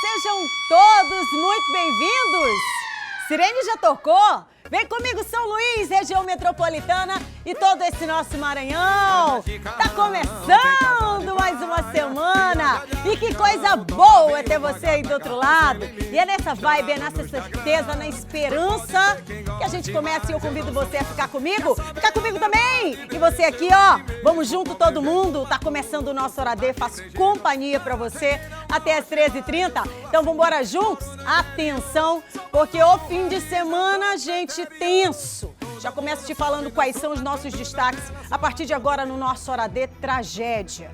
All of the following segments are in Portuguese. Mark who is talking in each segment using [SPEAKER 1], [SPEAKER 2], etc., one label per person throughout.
[SPEAKER 1] Sejam todos muito bem-vindos! Sirene já tocou? Vem comigo, São Luís, região metropolitana e todo esse nosso Maranhão. Tá começando mais uma semana e que coisa boa é ter você aí do outro lado. E é nessa vibe, é nessa certeza, na esperança que a gente começa e eu convido você a ficar comigo também. E você aqui, ó, vamos junto todo mundo. Tá começando o nosso Hora D, faço companhia pra você até as 13h30. Então vamos embora juntos? Atenção, porque o fim de semana, gente, tenso. Já começo te falando quais são os nossos destaques a partir de agora no nosso Hora D. Tragédia.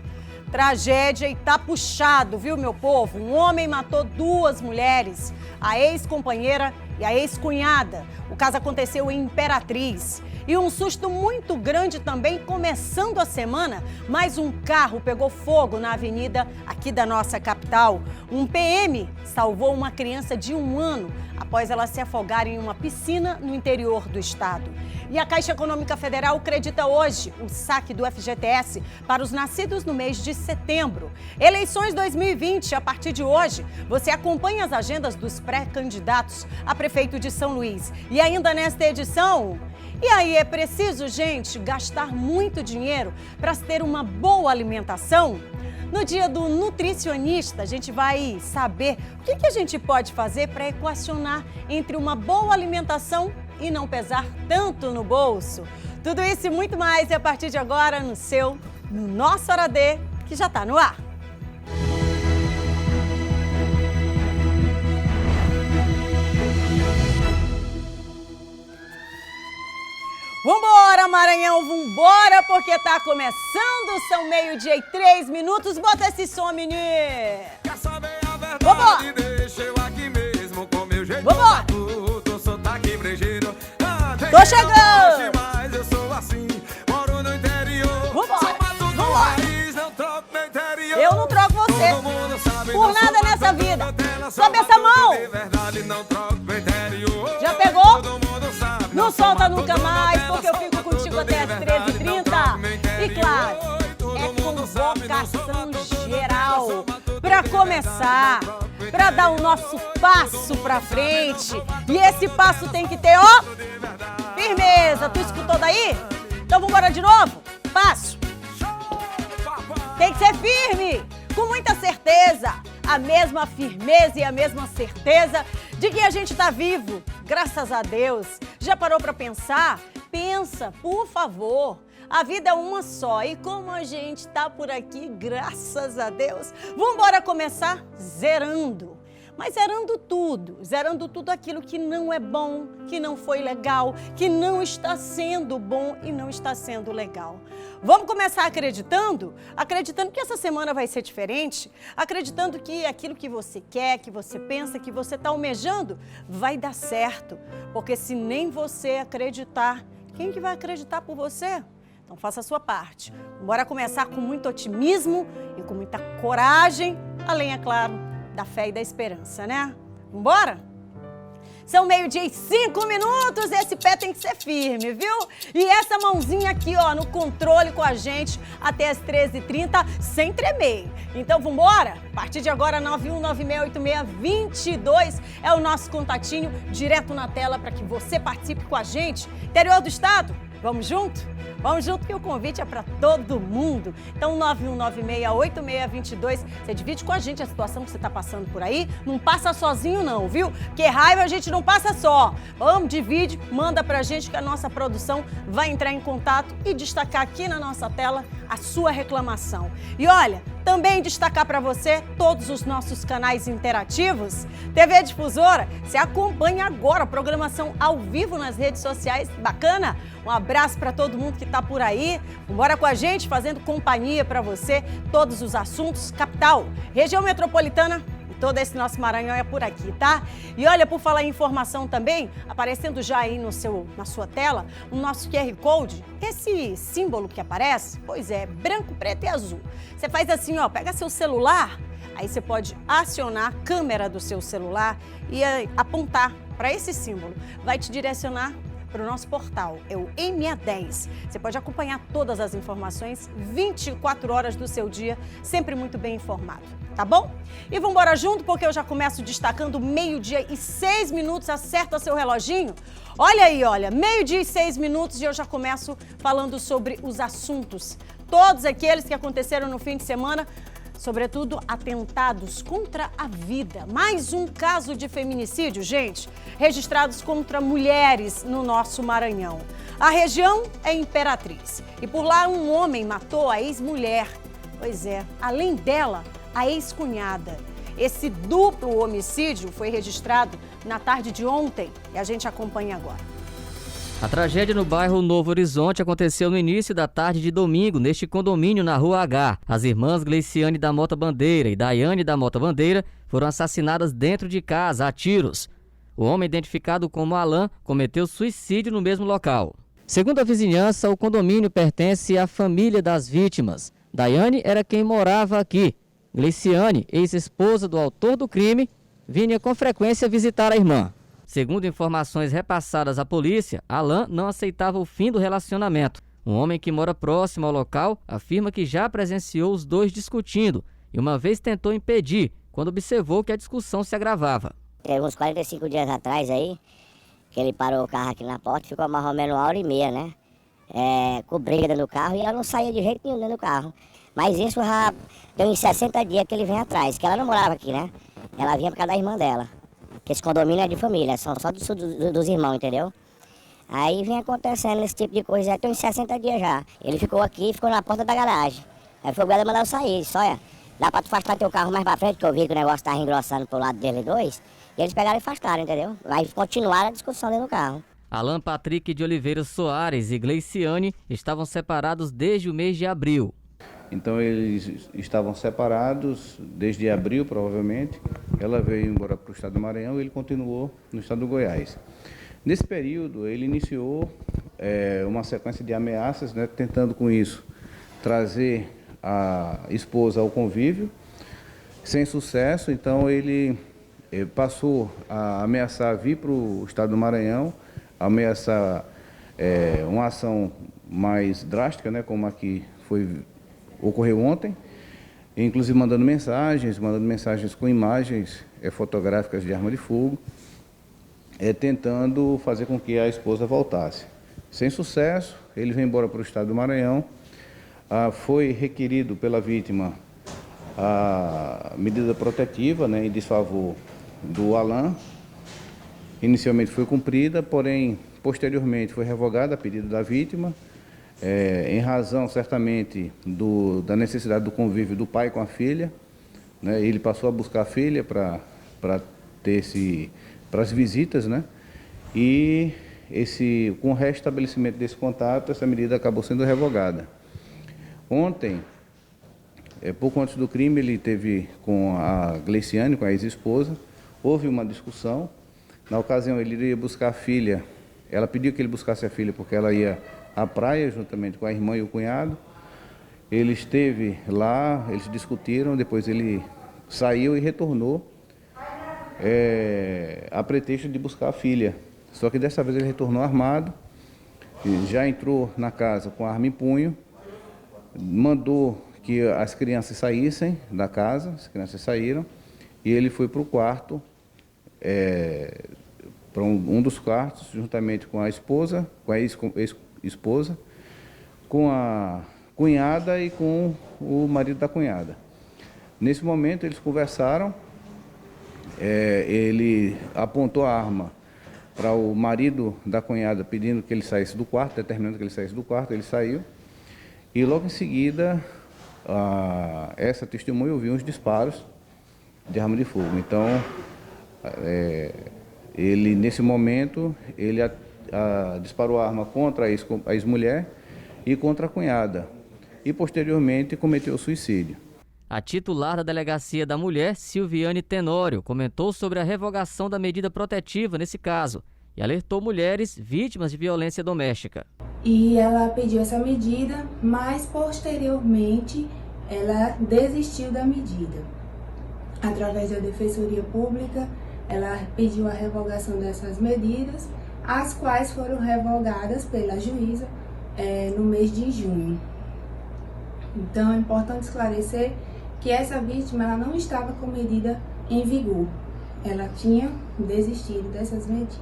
[SPEAKER 1] Tragédia e tá puxado, viu, meu povo? Um homem matou duas mulheres, a ex-companheira e a ex-cunhada. O caso aconteceu em Imperatriz. E um susto muito grande também, começando a semana, mais um carro pegou fogo na avenida aqui da nossa capital. Um PM salvou uma criança de 1 ano após ela se afogar em uma piscina no interior do estado. E a Caixa Econômica Federal acredita hoje o saque do FGTS para os nascidos no mês de setembro. Eleições 2020, a partir de hoje, você acompanha as agendas dos pré-candidatos a prefeito de São Luís. E ainda nesta edição... E aí, é preciso, gente, gastar muito dinheiro para ter uma boa alimentação? No dia do nutricionista, a gente vai saber o que a gente pode fazer para equacionar entre uma boa alimentação e não pesar tanto no bolso. Tudo isso e muito mais é a partir de agora no nosso Hora D, que já está no ar. Vambora, Maranhão, vambora, porque tá começando, são 12:03. Bota esse som, menino!
[SPEAKER 2] Quer saber a verdade?
[SPEAKER 1] Vambora!
[SPEAKER 2] Deixa eu aqui mesmo com meu jeito.
[SPEAKER 1] Vambora!
[SPEAKER 2] Tô sotaque brejeiro.
[SPEAKER 1] Tô chegando!
[SPEAKER 2] Mas eu sou assim, moro no interior.
[SPEAKER 1] Vambora!
[SPEAKER 2] Sou mato do
[SPEAKER 1] Vambora!
[SPEAKER 2] país, não troco meu interior.
[SPEAKER 1] Eu não troco você
[SPEAKER 2] Todo mundo sabe,
[SPEAKER 1] por
[SPEAKER 2] não
[SPEAKER 1] nada
[SPEAKER 2] sou
[SPEAKER 1] nessa
[SPEAKER 2] mato
[SPEAKER 1] vida.
[SPEAKER 2] da tela,
[SPEAKER 1] Sobe
[SPEAKER 2] sou
[SPEAKER 1] essa
[SPEAKER 2] mato
[SPEAKER 1] mão!
[SPEAKER 2] De verdade, não troco meu interior.
[SPEAKER 1] Já pegou?
[SPEAKER 2] Todo mundo sabe,
[SPEAKER 1] Não
[SPEAKER 2] sou
[SPEAKER 1] solta
[SPEAKER 2] mato
[SPEAKER 1] nunca
[SPEAKER 2] da
[SPEAKER 1] mais,
[SPEAKER 2] tela,
[SPEAKER 1] porque eu
[SPEAKER 2] sou
[SPEAKER 1] fico
[SPEAKER 2] mato
[SPEAKER 1] contigo
[SPEAKER 2] de
[SPEAKER 1] até as
[SPEAKER 2] verdade, não
[SPEAKER 1] 13h30.
[SPEAKER 2] troco meu
[SPEAKER 1] E
[SPEAKER 2] interior.
[SPEAKER 1] claro,
[SPEAKER 2] Todo
[SPEAKER 1] é
[SPEAKER 2] mundo sabe, não sou
[SPEAKER 1] convocação
[SPEAKER 2] mato da
[SPEAKER 1] geral
[SPEAKER 2] tela, sou mato
[SPEAKER 1] para
[SPEAKER 2] de
[SPEAKER 1] começar,
[SPEAKER 2] verdade, não troco meu
[SPEAKER 1] para dar o nosso passo para frente. E esse passo tem que ter, ó, firmeza. Tu escutou daí? Então vamos embora de novo? Passo. Tem que ser firme, com muita certeza. A mesma firmeza e a mesma certeza de que a gente está vivo, graças a Deus. Já parou para pensar? Pensa, por favor. A vida é uma só e como a gente está por aqui, graças a Deus, vamos embora começar zerando. Mas zerando tudo aquilo que não é bom, que não foi legal, que não está sendo bom e não está sendo legal. Vamos começar acreditando que essa semana vai ser diferente, acreditando que aquilo que você quer, que você pensa, que você está almejando, vai dar certo. Porque se nem você acreditar, quem que vai acreditar por você? Então faça a sua parte. Bora começar com muito otimismo e com muita coragem, além, é claro, da fé e da esperança, né? Vambora? São 12:05, esse pé tem que ser firme, viu? E essa mãozinha aqui, ó, no controle com a gente até as 13h30, sem tremer. Então, vambora? A partir de agora, 91968622 é o nosso contatinho direto na tela para que você participe com a gente. Interior do estado, vamos junto? Vamos junto que o convite é para todo mundo. Então, 91968622, você divide com a gente a situação que você está passando por aí. Não passa sozinho não, viu? Porque raiva a gente não passa só. Vamos, divide, manda pra gente que a nossa produção vai entrar em contato e destacar aqui na nossa tela a sua reclamação. E olha, também destacar para você todos os nossos canais interativos. TV Difusora, você acompanha agora a programação ao vivo nas redes sociais. Bacana? Um abraço para todo mundo que está por aí. Bora com a gente, fazendo companhia para você. Todos os assuntos, capital, região metropolitana e todo esse nosso Maranhão é por aqui, tá? E olha, por falar em informação também, aparecendo já aí na sua tela, o nosso QR Code, esse símbolo que aparece, pois é, branco, preto e azul. Você faz assim, ó, pega seu celular, aí você pode acionar a câmera do seu celular e apontar para esse símbolo. Vai te direcionar para o nosso portal, é o MA10. Você pode acompanhar todas as informações 24 horas do seu dia, sempre muito bem informado. tá bom? E vamos embora junto, porque eu já começo destacando 12h06, acerta seu reloginho. Olha aí, olha, 12h06 e eu já começo falando sobre os assuntos, todos aqueles que aconteceram no fim de semana, sobretudo atentados contra a vida. Mais um caso de feminicídio, gente, registrados contra mulheres no nosso Maranhão. A região é Imperatriz e por lá um homem matou a ex-mulher. Pois é, além dela, a ex-cunhada. Esse duplo homicídio foi registrado na tarde de ontem e a gente acompanha agora.
[SPEAKER 3] A tragédia no bairro Novo Horizonte aconteceu no início da tarde de domingo, neste condomínio na Rua H. As irmãs Gleiciane da Mota Bandeira e Daiane da Mota Bandeira foram assassinadas dentro de casa, a tiros. O homem, identificado como Alain, cometeu suicídio no mesmo local. Segundo a vizinhança, o condomínio pertence à família das vítimas. Daiane era quem morava aqui. Gleiciane, ex-esposa do autor do crime, vinha com frequência visitar a irmã. Segundo informações repassadas à polícia, Alain não aceitava o fim do relacionamento. Um homem que mora próximo ao local afirma que já presenciou os dois discutindo e uma vez tentou impedir, quando observou que a discussão se agravava.
[SPEAKER 4] Teve uns 45 dias atrás aí, que ele parou o carro aqui na porta e ficou mais ou menos 1h30, né? Com briga dentro do carro e ela não saía de jeito nenhum dentro do carro. Mas isso já tem uns 60 dias que ele vem atrás, que ela não morava aqui, né? Ela vinha por causa da irmã dela. Que esse condomínio é de família, são só dos irmãos, entendeu? Aí vem acontecendo esse tipo de coisa, já tem uns 60 dias já. Ele ficou aqui, ficou na porta da garagem. Aí foi obrigado a mandar eu sair, disse, olha, dá pra tu afastar teu carro mais pra frente, que eu vi que o negócio tava engrossando pro lado deles dois. E eles pegaram e afastaram, entendeu? Mas continuaram a discussão dentro do carro.
[SPEAKER 3] Alain Patrick de Oliveira Soares e Gleiciane estavam separados desde o mês de abril.
[SPEAKER 5] Então eles estavam separados desde abril, provavelmente. Ela veio embora para o estado do Maranhão e ele continuou no estado do Goiás. Nesse período, ele iniciou uma sequência de ameaças, né, tentando com isso trazer a esposa ao convívio, sem sucesso. Então ele passou a ameaçar vir para o estado do Maranhão, ameaçar uma ação mais drástica, né, como a que ocorreu ontem, inclusive mandando mensagens com imagens fotográficas de arma de fogo, tentando fazer com que a esposa voltasse. Sem sucesso, ele veio embora para o estado do Maranhão. Foi requerido pela vítima a medida protetiva, né, em desfavor do Alain. Inicialmente foi cumprida, porém, posteriormente foi revogada a pedido da vítima, em razão, certamente, da necessidade do convívio do pai com a filha, né? Ele passou a buscar a filha para as visitas, né? E com o restabelecimento desse contato, essa medida acabou sendo revogada. Ontem, pouco antes do crime, ele teve com a Gleiciane, com a ex-esposa, houve uma discussão. Na ocasião, ele iria buscar a filha, ela pediu que ele buscasse a filha porque ela ia à praia, juntamente com a irmã e o cunhado. Ele esteve lá, eles discutiram, depois ele saiu e retornou a pretexto de buscar a filha. Só que dessa vez ele retornou armado, já entrou na casa com a arma em punho, mandou que as crianças saíssem da casa, as crianças saíram, e ele foi para o quarto, para um dos quartos, juntamente com a esposa, com a ex-esposa, com a cunhada e com o marido da cunhada. Nesse momento eles conversaram, ele apontou a arma para o marido da cunhada pedindo que ele saísse do quarto, determinando que ele saísse do quarto, ele saiu, e logo em seguida essa testemunha ouviu uns disparos de arma de fogo. Então, ele, nesse momento, ele disparou a arma contra a ex-mulher e contra a cunhada. E, posteriormente, cometeu suicídio.
[SPEAKER 3] A titular da Delegacia da Mulher, Silviane Tenório, comentou sobre a revogação da medida protetiva nesse caso e alertou mulheres vítimas de violência doméstica.
[SPEAKER 6] E ela pediu essa medida, mas, posteriormente, ela desistiu da medida. Através da Defensoria Pública, ela pediu a revogação dessas medidas, as quais foram revogadas pela juíza no mês de junho. Então, é importante esclarecer que essa vítima ela não estava com medida em vigor. Ela tinha desistido dessas medidas.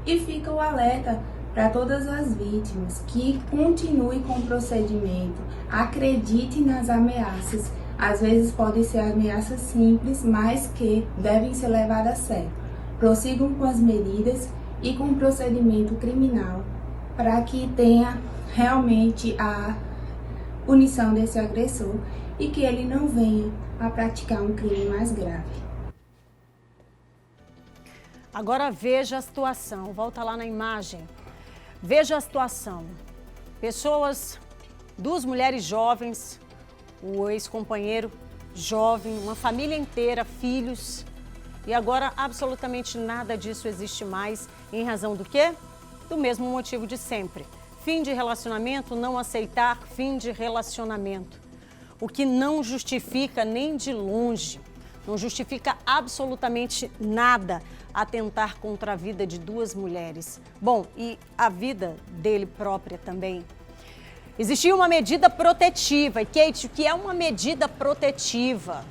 [SPEAKER 6] E fica o alerta para todas as vítimas que continuem com o procedimento, acreditem nas ameaças. Às vezes podem ser ameaças simples, mas que devem ser levadas a sério. Prossigam com as medidas e com o procedimento criminal para que tenha realmente a punição desse agressor e que ele não venha a praticar um crime mais grave.
[SPEAKER 1] Agora veja a situação, volta lá na imagem. Veja a situação. Pessoas, duas mulheres jovens, o ex-companheiro jovem, uma família inteira, filhos. E agora absolutamente nada disso existe mais. Em razão do quê? Do mesmo motivo de sempre. Fim de relacionamento, não aceitar fim de relacionamento. O que não justifica nem de longe, não justifica absolutamente nada atentar contra a vida de duas mulheres. Bom, e a vida dele própria também. Existia uma medida protetiva. E, Kate, o que é uma medida protetiva?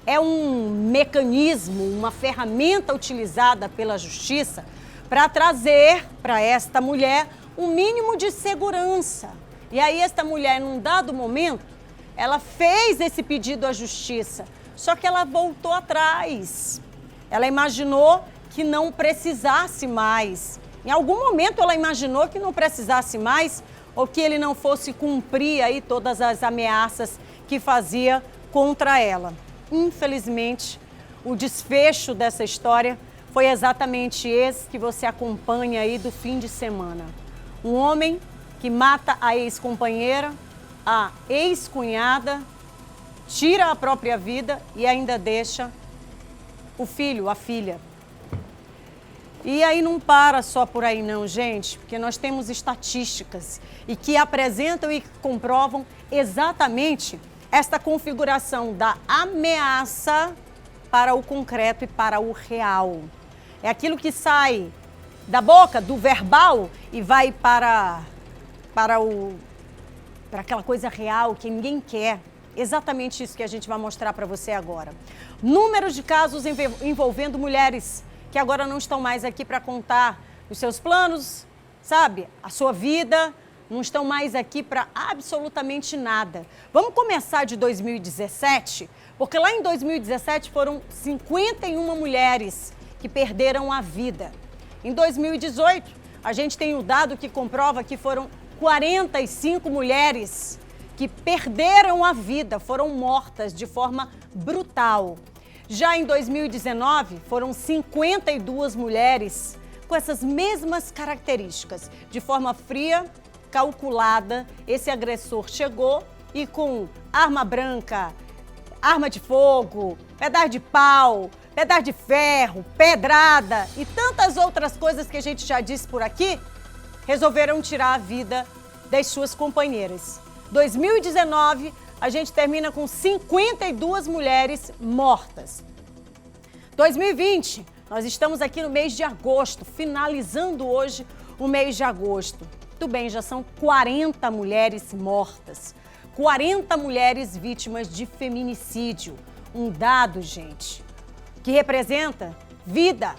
[SPEAKER 1] É um mecanismo, uma ferramenta utilizada pela justiça para trazer para esta mulher um mínimo de segurança. E aí esta mulher, num dado momento, ela fez esse pedido à justiça, só que ela voltou atrás. Ela imaginou que não precisasse mais. Em algum momento ela imaginou que não precisasse mais ou que ele não fosse cumprir aí todas as ameaças que fazia contra ela. Infelizmente, o desfecho dessa história foi exatamente esse que você acompanha aí do fim de semana. Um homem que mata a ex-companheira, a ex-cunhada, tira a própria vida e ainda deixa o filho, a filha. E aí não para só por aí não, gente, porque nós temos estatísticas e que apresentam e comprovam exatamente esta configuração da ameaça para o concreto e para o real. É aquilo que sai da boca, do verbal, e vai para aquela coisa real que ninguém quer. Exatamente isso que a gente vai mostrar para você agora. Números de casos envolvendo mulheres que agora não estão mais aqui para contar os seus planos, sabe? A sua vida, não estão mais aqui para absolutamente nada. Vamos começar de 2017, porque lá em 2017 foram 51 mulheres que perderam a vida. Em 2018, a gente tem o dado que comprova que foram 45 mulheres que perderam a vida, foram mortas de forma brutal. Já em 2019, foram 52 mulheres com essas mesmas características. De forma fria, calculada, esse agressor chegou e com arma branca, arma de fogo, pedaço de pau, pedaço de ferro, pedrada e tantas outras coisas que a gente já disse por aqui, resolveram tirar a vida das suas companheiras. 2019, a gente termina com 52 mulheres mortas. 2020, nós estamos aqui no mês de agosto, finalizando hoje o mês de agosto. Muito bem, já são 40 mulheres mortas, 40 mulheres vítimas de feminicídio. Um dado, gente, que representa vida,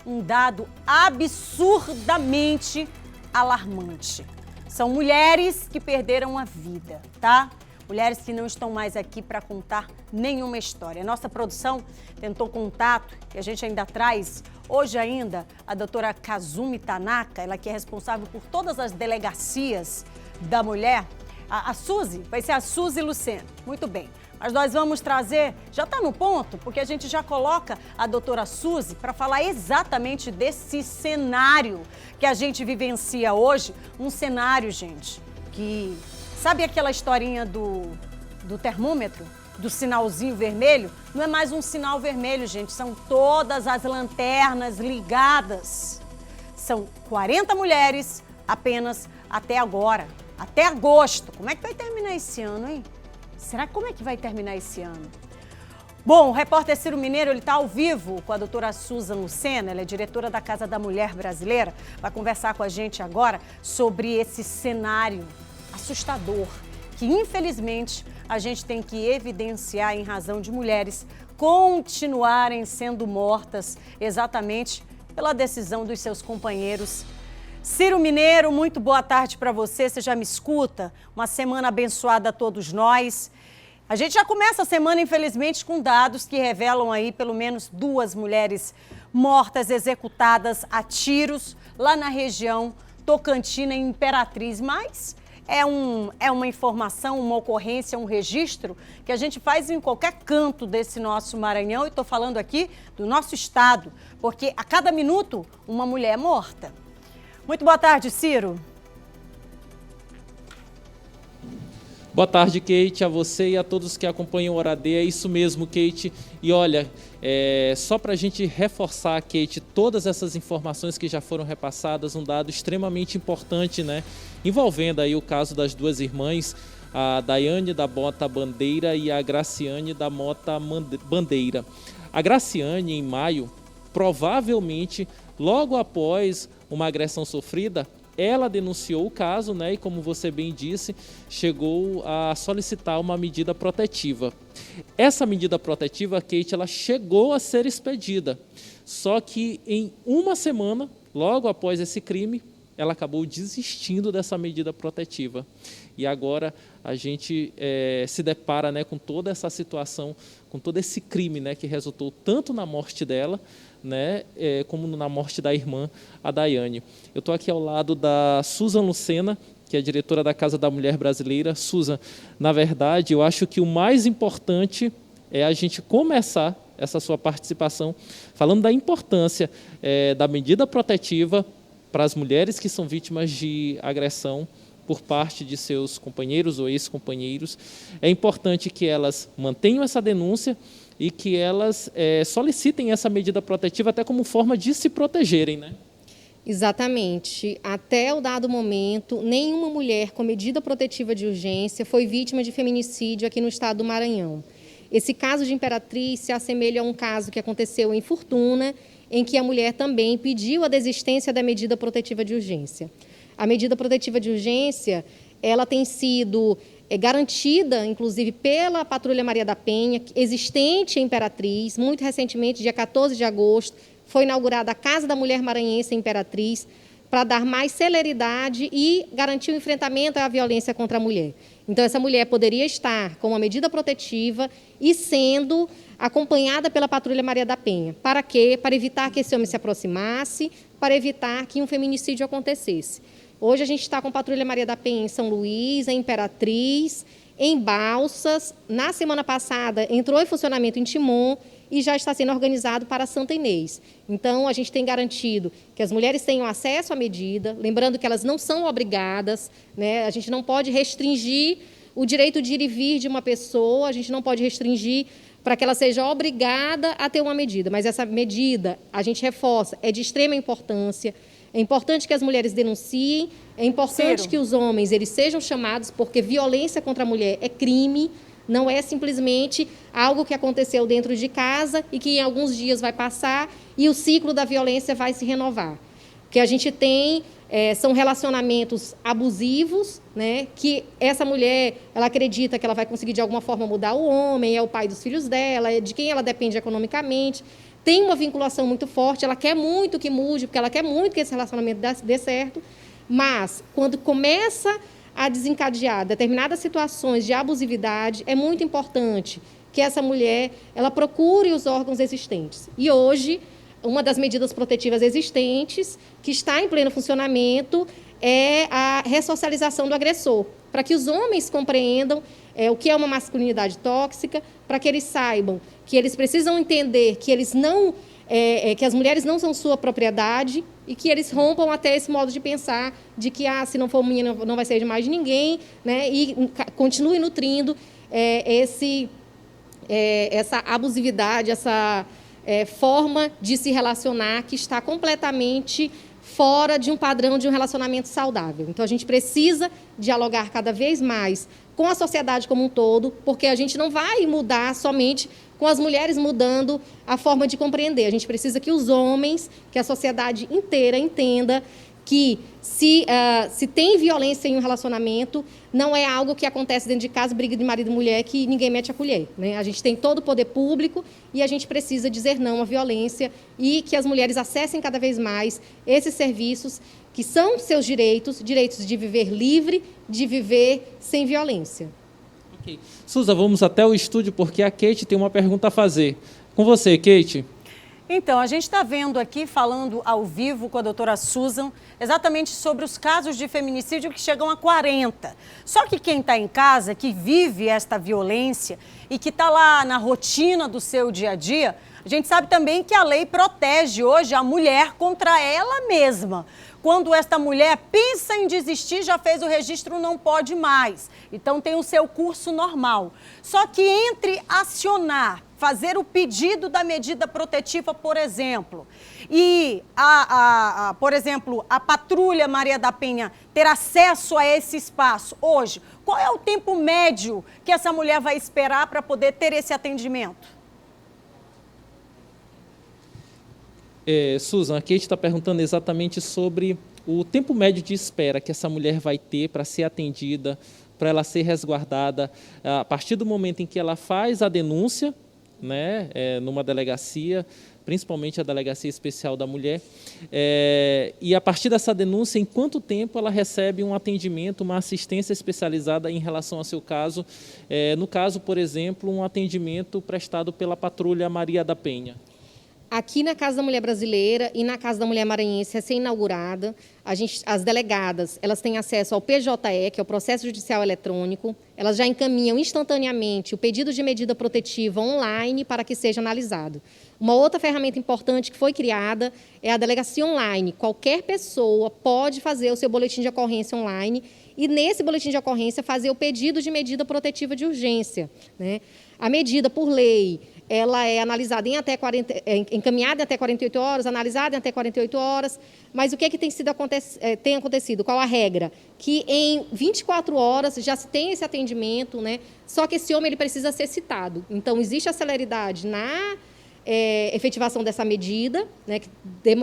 [SPEAKER 1] um dado absurdamente alarmante. São mulheres que perderam a vida, tá? Mulheres que não estão mais aqui para contar nenhuma história. Nossa produção tentou contato e a gente ainda traz, hoje ainda, a doutora Kazumi Tanaka, ela que é responsável por todas as delegacias da mulher. A Suzy, vai ser a Suzy Lucena. Muito bem. Mas nós vamos trazer, já está no ponto, porque a gente já coloca a doutora Suzy para falar exatamente desse cenário que a gente vivencia hoje. Um cenário, gente, que... Sabe aquela historinha do termômetro, do sinalzinho vermelho? Não é mais um sinal vermelho, gente, são todas as lanternas ligadas. São 40 mulheres apenas até agora, até agosto. Como é que vai terminar esse ano, hein? Será que como é que vai terminar esse ano? Bom, o repórter Ciro Mineiro, ele está ao vivo com a doutora Susan Lucena, ela é diretora da Casa da Mulher Brasileira, vai conversar com a gente agora sobre esse cenário assustador que, infelizmente, a gente tem que evidenciar em razão de mulheres continuarem sendo mortas exatamente pela decisão dos seus companheiros. Ciro Mineiro, muito boa tarde para você. Você já me escuta? Uma semana abençoada a todos nós. A gente já começa a semana, infelizmente, com dados que revelam aí pelo menos 2 mulheres mortas, executadas a tiros lá na região Tocantina, em Imperatriz. Mas é uma informação, uma ocorrência, um registro que a gente faz em qualquer canto desse nosso Maranhão. E estou falando aqui do nosso estado, porque a cada minuto uma mulher é morta. Muito boa tarde, Ciro.
[SPEAKER 7] Boa tarde, Kate, a você e a todos que acompanham o Hora D. É isso mesmo, Kate. E olha, só para a gente reforçar, Kate, todas essas informações que já foram repassadas, um dado extremamente importante, né? Envolvendo aí o caso das 2 irmãs, a Daiane da Mota Bandeira e a Graciane da Mota Bandeira. A Graciane, em maio, provavelmente, logo após uma agressão sofrida, ela denunciou o caso, né? E como você bem disse, chegou a solicitar uma medida protetiva. Essa medida protetiva, Kate, ela chegou a ser expedida. Só que em uma semana, logo após esse crime, ela acabou desistindo dessa medida protetiva. E agora a gente se depara, né, com toda essa situação, com todo esse crime, né, que resultou tanto na morte dela, né, como na morte da irmã, a Daiane. Eu estou aqui ao lado da Susan Lucena, que é diretora da Casa da Mulher Brasileira. Susan, na verdade, eu acho que o mais importante é a gente começar essa sua participação falando da importância da medida protetiva para as mulheres que são vítimas de agressão por parte de seus companheiros ou ex-companheiros. É importante que elas mantenham essa denúncia e que elas solicitem essa medida protetiva até como forma de se protegerem, né?
[SPEAKER 8] Exatamente. Até o dado momento, nenhuma mulher com medida protetiva de urgência foi vítima de feminicídio aqui no estado do Maranhão. Esse caso de Imperatriz se assemelha a um caso que aconteceu em Fortuna, em que a mulher também pediu a desistência da medida protetiva de urgência. A medida protetiva de urgência, ela tem sido garantida, inclusive, pela Patrulha Maria da Penha, existente em Imperatriz. Muito recentemente, dia 14 de agosto, foi inaugurada a Casa da Mulher Maranhense em Imperatriz, para dar mais celeridade e garantir o enfrentamento à violência contra a mulher. Então, essa mulher poderia estar com uma medida protetiva e sendo acompanhada pela Patrulha Maria da Penha. Para quê? Para evitar que esse homem se aproximasse, para evitar que um feminicídio acontecesse. Hoje a gente está com a Patrulha Maria da Penha em São Luís, em Imperatriz, em Balsas. Na semana passada entrou em funcionamento em Timon e já está sendo organizado para Santa Inês. Então, a gente tem garantido que as mulheres tenham acesso à medida, lembrando que elas não são obrigadas, né? A gente não pode restringir o direito de ir e vir de uma pessoa, a gente não pode restringir para que ela seja obrigada a ter uma medida, mas essa medida, a gente reforça, é de extrema importância. É importante que as mulheres denunciem, é importante que os homens eles sejam chamados, porque violência contra a mulher é crime, não é simplesmente algo que aconteceu dentro de casa e que em alguns dias vai passar e o ciclo da violência vai se renovar. O que a gente tem são relacionamentos abusivos, né, que essa mulher ela acredita que ela vai conseguir de alguma forma mudar o homem, é o pai dos filhos dela, é de quem ela depende economicamente. Tem uma vinculação muito forte, ela quer muito que mude, porque ela quer muito que esse relacionamento dê certo, mas quando começa a desencadear determinadas situações de abusividade, é muito importante que essa mulher ela procure os órgãos existentes. E hoje, uma das medidas protetivas existentes, que está em pleno funcionamento, é a ressocialização do agressor, para que os homens compreendam o que é uma masculinidade tóxica, para que eles saibam que eles precisam entender que eles não, que as mulheres não são sua propriedade e que eles rompam até esse modo de pensar de que se não for menina não vai ser de mais de ninguém, né? E continue nutrindo essa abusividade, essa forma de se relacionar que está completamente fora de um padrão de um relacionamento saudável. Então, a gente precisa dialogar cada vez mais com a sociedade como um todo, porque a gente não vai mudar somente com as mulheres mudando a forma de compreender. A gente precisa que os homens, que a sociedade inteira entenda que se tem violência em um relacionamento, não é algo que acontece dentro de casa, briga de marido e mulher, que ninguém mete a colher, né? A gente tem todo o poder público e a gente precisa dizer não à violência e que as mulheres acessem cada vez mais esses serviços que são seus direitos de viver livre, de viver sem violência.
[SPEAKER 7] Ok. Suza, vamos até o estúdio porque a Kate tem uma pergunta a fazer. Com você, Kate.
[SPEAKER 1] Então, a gente está vendo aqui, falando ao vivo com a doutora Susan, exatamente sobre os casos de feminicídio que chegam a 40. Só que quem está em casa, que vive esta violência e que está lá na rotina do seu dia a dia, a gente sabe também que a lei protege hoje a mulher contra ela mesma. Quando esta mulher pensa em desistir, já fez o registro, não pode mais. Então tem o seu curso normal. Só que entre acionar, fazer o pedido da medida protetiva, por exemplo, e, por exemplo, a Patrulha Maria da Penha ter acesso a esse espaço hoje, qual é o tempo médio que essa mulher vai esperar para poder ter esse atendimento?
[SPEAKER 7] Susan, a Kate está perguntando exatamente sobre o tempo médio de espera que essa mulher vai ter para ser atendida, para ela ser resguardada, a partir do momento em que ela faz a denúncia, né, numa delegacia, principalmente a Delegacia Especial da Mulher, e a partir dessa denúncia, em quanto tempo ela recebe um atendimento, uma assistência especializada em relação ao seu caso, no caso, por exemplo, um atendimento prestado pela Patrulha Maria da Penha.
[SPEAKER 8] Aqui na Casa da Mulher Brasileira e na Casa da Mulher Maranhense, recém-inaugurada, as delegadas, elas têm acesso ao PJE, que é o Processo Judicial Eletrônico. Elas já encaminham instantaneamente o pedido de medida protetiva online para que seja analisado. Uma outra ferramenta importante que foi criada é a Delegacia Online. Qualquer pessoa pode fazer o seu boletim de ocorrência online e, nesse boletim de ocorrência, fazer o pedido de medida protetiva de urgência, né? A medida, por lei, ela é analisada encaminhada em até 48 horas, analisada em até 48 horas, mas o que tem acontecido? Qual a regra? Que em 24 horas já se tem esse atendimento, né? Só que esse homem ele precisa ser citado. Então, existe a celeridade na efetivação dessa medida, né, que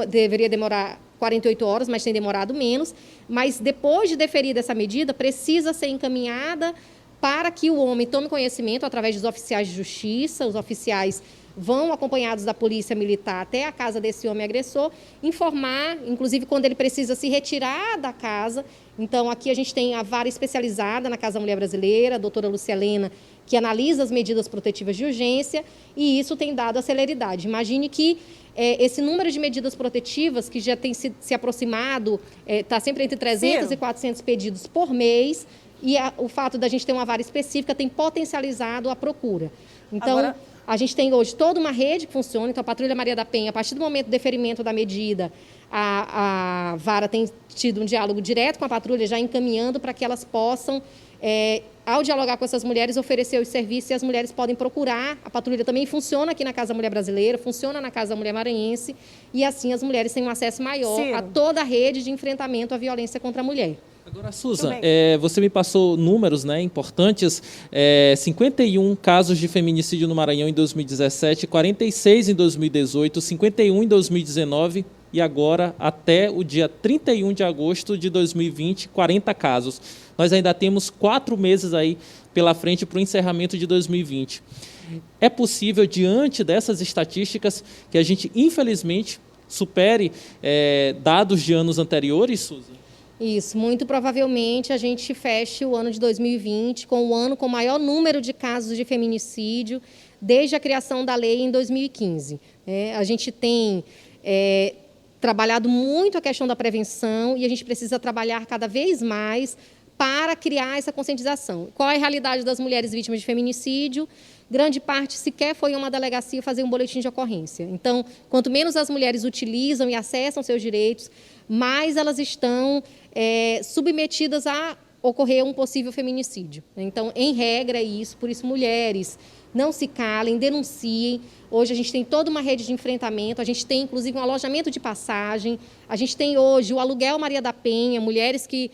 [SPEAKER 8] deveria demorar 48 horas, mas tem demorado menos, mas depois de deferida essa medida, precisa ser encaminhada para que o homem tome conhecimento através dos oficiais de justiça. Os oficiais vão acompanhados da polícia militar até a casa desse homem agressor, informar, inclusive quando ele precisa se retirar da casa. Então, aqui a gente tem a vara especializada na Casa da Mulher Brasileira, a doutora Lúcia Helena, que analisa as medidas protetivas de urgência, e isso tem dado a celeridade. Imagine que esse número de medidas protetivas, que já tem se aproximado, está sempre entre 300 e 400 pedidos por mês, e o fato da gente ter uma vara específica tem potencializado a procura. Então, a gente tem hoje toda uma rede que funciona. Então, a Patrulha Maria da Penha, a partir do momento do deferimento da medida, a vara tem tido um diálogo direto com a patrulha, já encaminhando para que elas possam, ao dialogar com essas mulheres, oferecer os serviços, e as mulheres podem procurar. A patrulha também funciona aqui na Casa da Mulher Brasileira, funciona na Casa da Mulher Maranhense, e assim as mulheres têm um acesso maior a toda a rede de enfrentamento à violência contra a mulher.
[SPEAKER 7] Agora, Susan, você me passou números, né, importantes, 51 casos de feminicídio no Maranhão em 2017, 46 em 2018, 51 em 2019 e agora, até o dia 31 de agosto de 2020, 40 casos. Nós ainda temos 4 meses aí pela frente para o encerramento de 2020. É possível, diante dessas estatísticas, que a gente, infelizmente, supere dados de anos anteriores, Susan?
[SPEAKER 8] Isso, muito provavelmente a gente feche o ano de 2020 com o ano com o maior número de casos de feminicídio desde a criação da lei em 2015. A gente tem trabalhado muito a questão da prevenção e a gente precisa trabalhar cada vez mais para criar essa conscientização. Qual é a realidade das mulheres vítimas de feminicídio? Grande parte sequer foi a uma delegacia fazer um boletim de ocorrência. Então, quanto menos as mulheres utilizam e acessam seus direitos, mais elas estão submetidas a ocorrer um possível feminicídio. Então, em regra, é isso. Por isso, mulheres, não se calem, denunciem. Hoje a gente tem toda uma rede de enfrentamento, a gente tem, inclusive, um alojamento de passagem, a gente tem hoje o aluguel Maria da Penha, mulheres que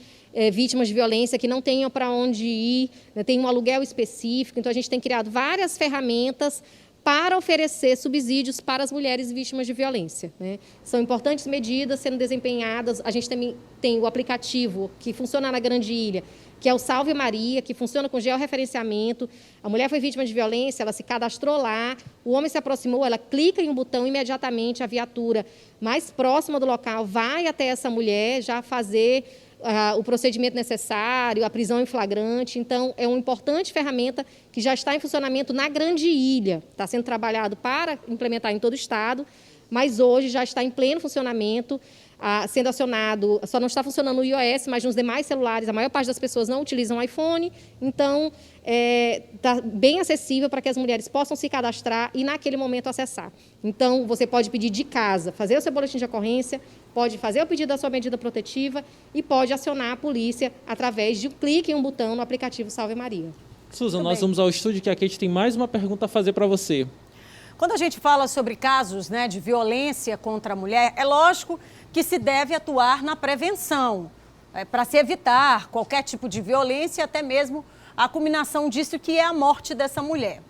[SPEAKER 8] vítimas de violência que não tenham para onde ir, né, tem um aluguel específico. Então, a gente tem criado várias ferramentas para oferecer subsídios para as mulheres vítimas de violência, né? São importantes medidas sendo desempenhadas. A gente também tem o aplicativo que funciona na Grande Ilha, que é o Salve Maria, que funciona com georreferenciamento. A mulher foi vítima de violência, ela se cadastrou lá, o homem se aproximou, ela clica em um botão, imediatamente a viatura mais próxima do local vai até essa mulher já fazer o procedimento necessário, a prisão em flagrante. Então, é uma importante ferramenta que já está em funcionamento na Grande Ilha. Está sendo trabalhado para implementar em todo o Estado, mas hoje já está em pleno funcionamento, sendo acionado. Só não está funcionando no iOS, mas nos demais celulares, a maior parte das pessoas não utilizam iPhone. Então, está bem acessível para que as mulheres possam se cadastrar e, naquele momento, acessar. Então, você pode pedir de casa, fazer o seu boletim de ocorrência, pode fazer o pedido da sua medida protetiva e pode acionar a polícia através de um clique em um botão no aplicativo Salve Maria.
[SPEAKER 7] Susan, nós vamos ao estúdio que a Kate tem mais uma pergunta a fazer para você.
[SPEAKER 1] Quando a gente fala sobre casos, né, de violência contra a mulher, é lógico que se deve atuar na prevenção, para se evitar qualquer tipo de violência, até mesmo a culminação disso que é a morte dessa mulher.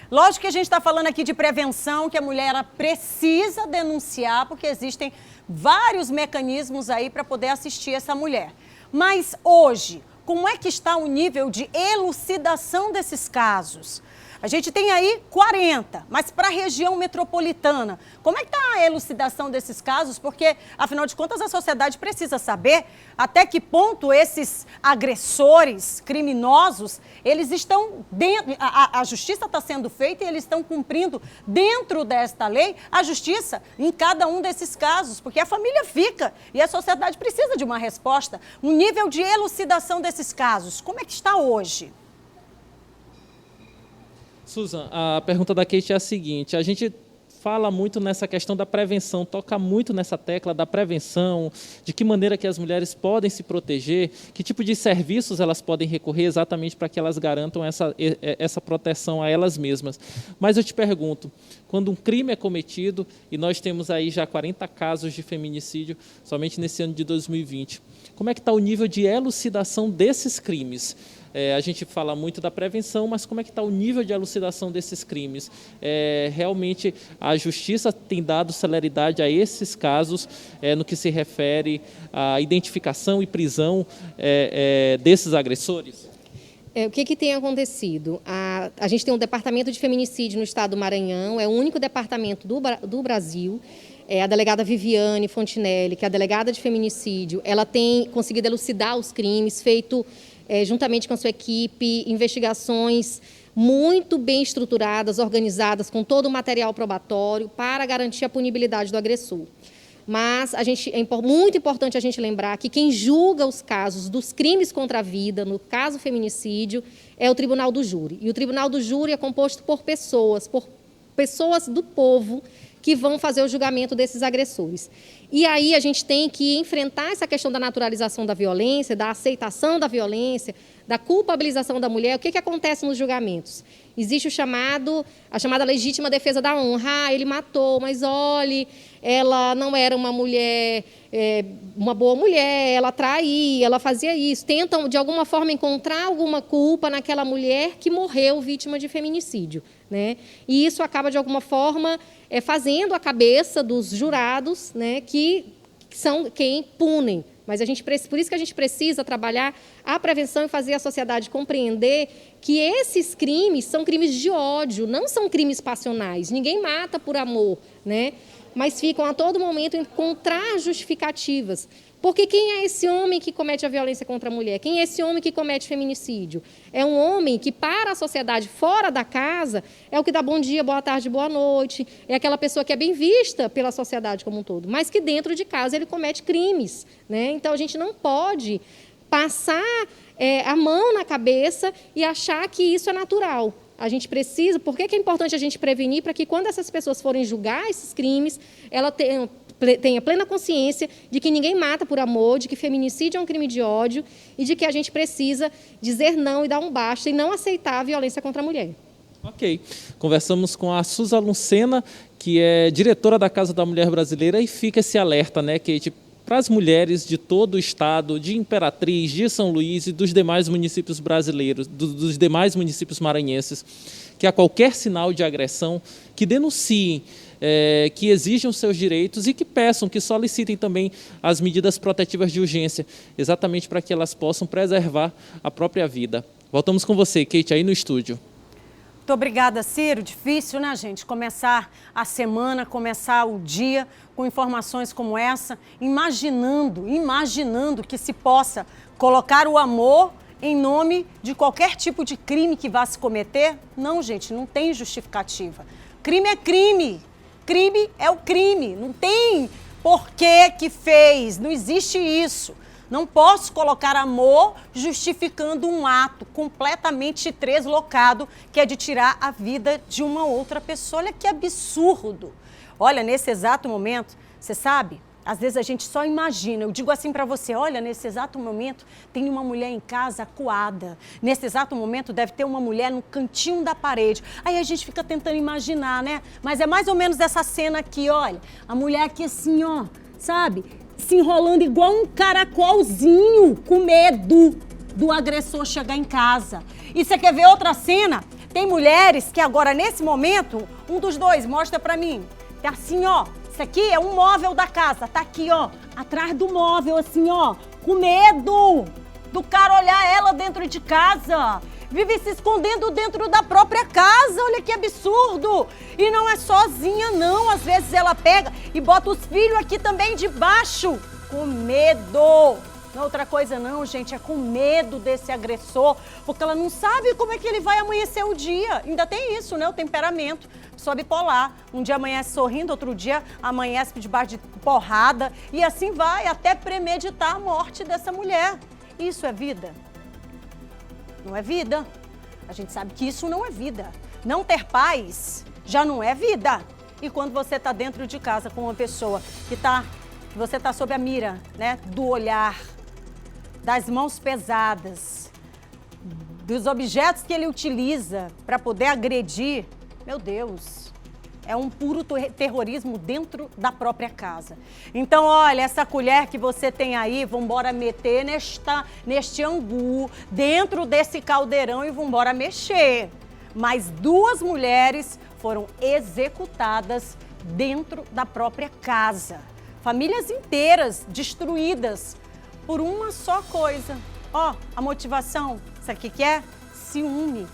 [SPEAKER 1] Lógico que a gente está falando aqui de prevenção, que a mulher ela precisa denunciar, porque existem vários mecanismos aí para poder assistir essa mulher. Mas hoje, como é que está o nível de elucidação desses casos? A gente tem aí 40, mas para a região metropolitana, como é que está a elucidação desses casos? Porque, afinal de contas, a sociedade precisa saber até que ponto esses agressores criminosos, eles estão dentro, a justiça está sendo feita e eles estão cumprindo dentro desta lei a justiça em cada um desses casos, porque a família fica e a sociedade precisa de uma resposta. O nível de elucidação desses casos, como é que está hoje?
[SPEAKER 7] Susan, a pergunta da Kate é a seguinte: a gente fala muito nessa questão da prevenção, toca muito nessa tecla da prevenção, de que maneira que as mulheres podem se proteger, que tipo de serviços elas podem recorrer exatamente para que elas garantam essa proteção a elas mesmas. Mas eu te pergunto, quando um crime é cometido, e nós temos aí já 40 casos de feminicídio somente nesse ano de 2020, como é que está o nível de elucidação desses crimes? A gente fala muito da prevenção, mas como é que está o nível de elucidação desses crimes? Realmente a justiça tem dado celeridade a esses casos no que se refere à identificação e prisão desses agressores?
[SPEAKER 8] O que tem acontecido? A gente tem um departamento de feminicídio no estado do Maranhão, é o único departamento do Brasil. A delegada Viviane Fontinelli, que é a delegada de feminicídio, ela tem conseguido elucidar os crimes, feito juntamente com a sua equipe, investigações muito bem estruturadas, organizadas, com todo o material probatório para garantir a punibilidade do agressor. Mas é muito importante a gente lembrar que quem julga os casos dos crimes contra a vida, no caso feminicídio, é o Tribunal do Júri. E o Tribunal do Júri é composto por pessoas do povo, que vão fazer o julgamento desses agressores. E aí a gente tem que enfrentar essa questão da naturalização da violência, da aceitação da violência, da culpabilização da mulher. O que acontece nos julgamentos? Existe a chamada legítima defesa da honra. Ele matou, mas olhe, ela não era uma mulher, uma boa mulher, ela traía, ela fazia isso. Tentam, de alguma forma, encontrar alguma culpa naquela mulher que morreu vítima de feminicídio, né? E isso acaba, de alguma forma, fazendo a cabeça dos jurados, né, que são quem punem. Mas por isso que a gente precisa trabalhar a prevenção e fazer a sociedade compreender que esses crimes são crimes de ódio, não são crimes passionais. Ninguém mata por amor, né? Mas ficam a todo momento encontrar justificativas. Porque quem é esse homem que comete a violência contra a mulher? Quem é esse homem que comete feminicídio? É um homem que, para a sociedade fora da casa, é o que dá bom dia, boa tarde, boa noite, é aquela pessoa que é bem vista pela sociedade como um todo, mas que dentro de casa ele comete crimes, né? Então, a gente não pode passar a mão na cabeça e achar que isso é natural. A gente precisa... Por que é importante a gente prevenir? Para que, quando essas pessoas forem julgar esses crimes, ela tenha plena consciência de que ninguém mata por amor, de que feminicídio é um crime de ódio e de que a gente precisa dizer não e dar um basta e não aceitar a violência contra a mulher.
[SPEAKER 7] Ok. Conversamos com a Susan Lucena, que é diretora da Casa da Mulher Brasileira, e fica esse alerta, né, Kate? para as mulheres de todo o estado, de Imperatriz, de São Luís e dos demais municípios brasileiros, dos demais municípios maranhenses, que a qualquer sinal de agressão, que denunciem, que exijam seus direitos e que peçam, que solicitem também as medidas protetivas de urgência, exatamente para que elas possam preservar a própria vida. Voltamos com você, Kate, aí no estúdio.
[SPEAKER 1] Muito obrigada, Ciro. Difícil, né, gente? Começar a semana, começar o dia com informações como essa, imaginando que se possa colocar o amor em nome de qualquer tipo de crime que vá se cometer. Não, gente, não tem justificativa. Crime é crime. Crime é o crime. Não tem porquê que fez. Não existe isso. Não posso colocar amor justificando um ato completamente deslocado, que é de tirar a vida de uma outra pessoa. Olha que absurdo. Olha, nesse exato momento, você sabe, às vezes a gente só imagina. Eu digo assim para você, olha, nesse exato momento tem uma mulher em casa acuada. Nesse exato momento deve ter uma mulher no cantinho da parede. Aí a gente fica tentando imaginar, né? Mas é mais ou menos essa cena aqui, olha. A mulher aqui assim, ó, sabe? Se enrolando igual um caracolzinho, com medo do agressor chegar em casa. E você quer ver outra cena? Tem mulheres que agora, nesse momento, um dos dois, mostra pra mim. Tá assim, ó, isso aqui é um móvel da casa, tá aqui, ó, atrás do móvel, assim, ó, com medo do cara olhar ela dentro de casa. Vive se escondendo dentro da própria casa, olha que absurdo. E não é sozinha, não. Às vezes ela pega e bota os filhos aqui também debaixo, com medo. Não é outra coisa não, gente, é com medo desse agressor, porque ela não sabe como é que ele vai amanhecer o dia. Ainda tem isso, né, o temperamento, só bipolar. Um dia amanhece sorrindo, outro dia amanhece debaixo de porrada, e assim vai, até premeditar a morte dessa mulher. Isso é vida? Não é vida. A gente sabe que isso não é vida. Não ter paz já não é vida. E quando você está dentro de casa com uma pessoa que você está sob a mira, né, do olhar, das mãos pesadas, dos objetos que ele utiliza para poder agredir, meu Deus, é um puro terrorismo dentro da própria casa. Então, olha, essa colher que você tem aí, vambora meter neste angu, dentro desse caldeirão e vambora mexer. Mas 2 mulheres foram executadas dentro da própria casa. Famílias inteiras destruídas por uma só coisa. Ó, a motivação, sabe o que é? Ciúme,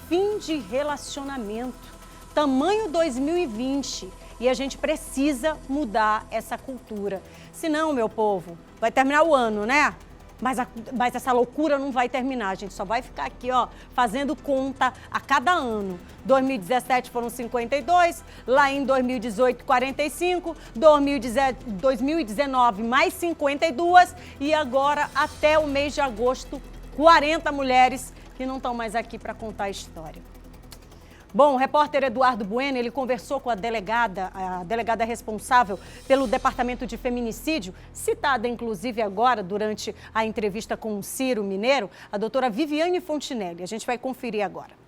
[SPEAKER 1] fim de relacionamento. Tamanho 2020, e a gente precisa mudar essa cultura. Senão, meu povo, vai terminar o ano, né? Mas essa loucura não vai terminar, a gente só vai ficar aqui, ó, fazendo conta a cada ano. 2017 foram 52, lá em 2018, 45, 2019 mais 52 e agora até o mês de agosto, 40 mulheres que não estão mais aqui para contar a história. Bom, o repórter Eduardo Bueno, ele conversou com a delegada responsável pelo Departamento de Feminicídio, citada inclusive agora durante a entrevista com o Ciro Mineiro, a doutora Viviane Fontinelli. A gente vai conferir agora.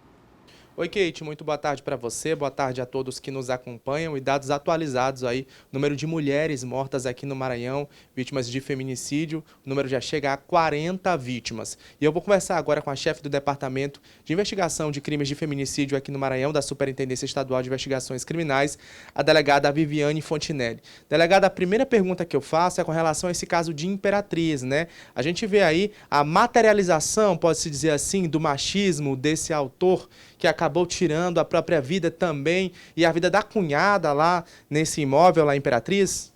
[SPEAKER 9] Oi, Kate, muito boa tarde para você, boa tarde a todos que nos acompanham e dados atualizados aí, número de mulheres mortas aqui no Maranhão, vítimas de feminicídio, o número já chega a 40 vítimas. E eu vou conversar agora com a chefe do Departamento de Investigação de Crimes de Feminicídio aqui no Maranhão, da Superintendência Estadual de Investigações Criminais, a delegada Viviane Fontinelli. Delegada, a primeira pergunta que eu faço é com relação a esse caso de Imperatriz, né? A gente vê aí a materialização, pode-se dizer assim, do machismo desse autor que acabou tirando a própria vida também e a vida da cunhada lá nesse imóvel lá em Imperatriz?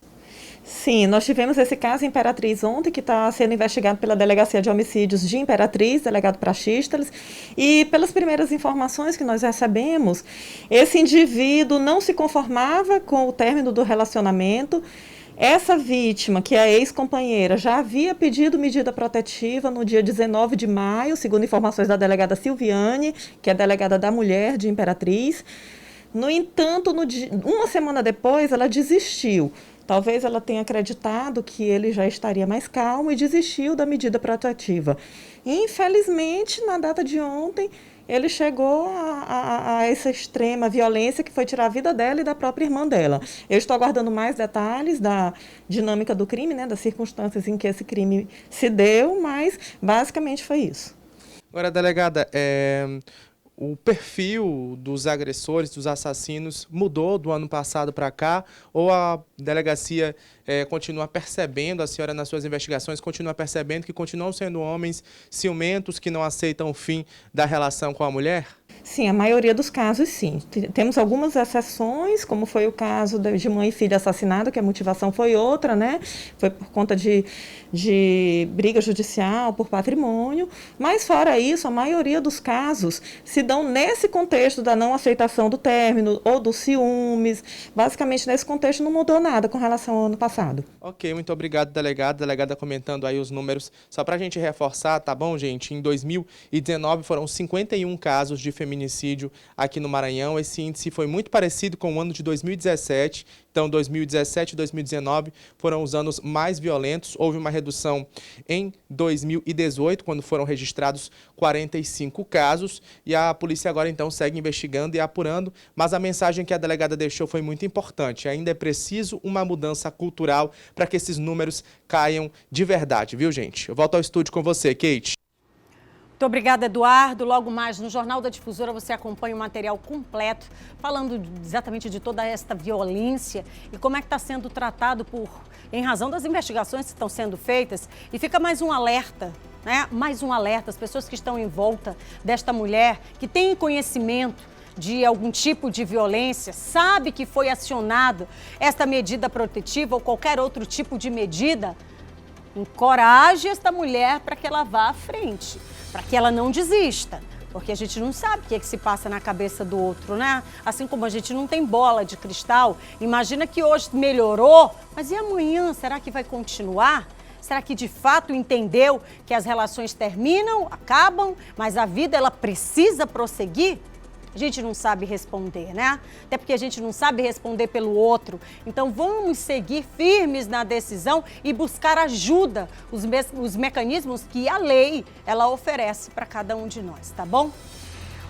[SPEAKER 10] Sim, nós tivemos esse caso em Imperatriz ontem, que está sendo investigado pela Delegacia de Homicídios de Imperatriz, delegado Praxísteles, e pelas primeiras informações que nós recebemos, esse indivíduo não se conformava com o término do relacionamento. Essa vítima, que é a ex-companheira, já havia pedido medida protetiva no dia 19 de maio, segundo informações da delegada Silviane, que é delegada da mulher de Imperatriz. No entanto, uma semana depois, ela desistiu. Talvez ela tenha acreditado que ele já estaria mais calmo e desistiu da medida protetiva. Infelizmente, na data de ontem, ele chegou a essa extrema violência que foi tirar a vida dela e da própria irmã dela. Eu estou aguardando mais detalhes da dinâmica do crime, né, das circunstâncias em que esse crime se deu, mas basicamente foi isso.
[SPEAKER 9] Agora, delegada, o perfil dos agressores, dos assassinos, mudou do ano passado para cá? Ou a delegacia continua percebendo, a senhora nas suas investigações, continua percebendo que continuam sendo homens ciumentos que não aceitam o fim da relação com a mulher?
[SPEAKER 10] Sim, a maioria dos casos, sim. Temos algumas exceções, como foi o caso de mãe e filha assassinada, que a motivação foi outra, né? Foi por conta de briga judicial, por patrimônio. Mas, fora isso, a maioria dos casos se dão nesse contexto da não aceitação do término ou dos ciúmes. Basicamente, nesse contexto, não mudou nada com relação ao ano passado.
[SPEAKER 9] Ok, muito obrigado, delegada. Delegada comentando aí os números. Só para a gente reforçar, tá bom, gente? Em 2019 foram 51 casos de feminicídio aqui no Maranhão. Esse índice foi muito parecido com o ano de 2017. Então, 2017 e 2019 foram os anos mais violentos. Houve uma redução em 2018, quando foram registrados 45 casos. E a polícia agora, então, segue investigando e apurando. Mas a mensagem que a delegada deixou foi muito importante. Ainda é preciso uma mudança cultural para que esses números caiam de verdade, viu, gente? Eu volto ao estúdio com você, Kate.
[SPEAKER 1] Muito obrigada, Eduardo. Logo mais no Jornal da Difusora você acompanha o material completo, falando exatamente de toda esta violência e como é que está sendo tratado em razão das investigações que estão sendo feitas. E fica mais um alerta, né? Mais um alerta, as pessoas que estão em volta desta mulher, que têm conhecimento de algum tipo de violência, sabe que foi acionado esta medida protetiva ou qualquer outro tipo de medida, encoraje esta mulher para que ela vá à frente, para que ela não desista, porque a gente não sabe o que se passa na cabeça do outro, né? Assim como a gente não tem bola de cristal, imagina que hoje melhorou, mas e amanhã? Será que vai continuar? Será que de fato entendeu que as relações terminam, acabam, mas a vida ela precisa prosseguir? A gente não sabe responder, né? Até porque a gente não sabe responder pelo outro. Então vamos seguir firmes na decisão e buscar ajuda, os mecanismos que a lei ela oferece para cada um de nós, tá bom?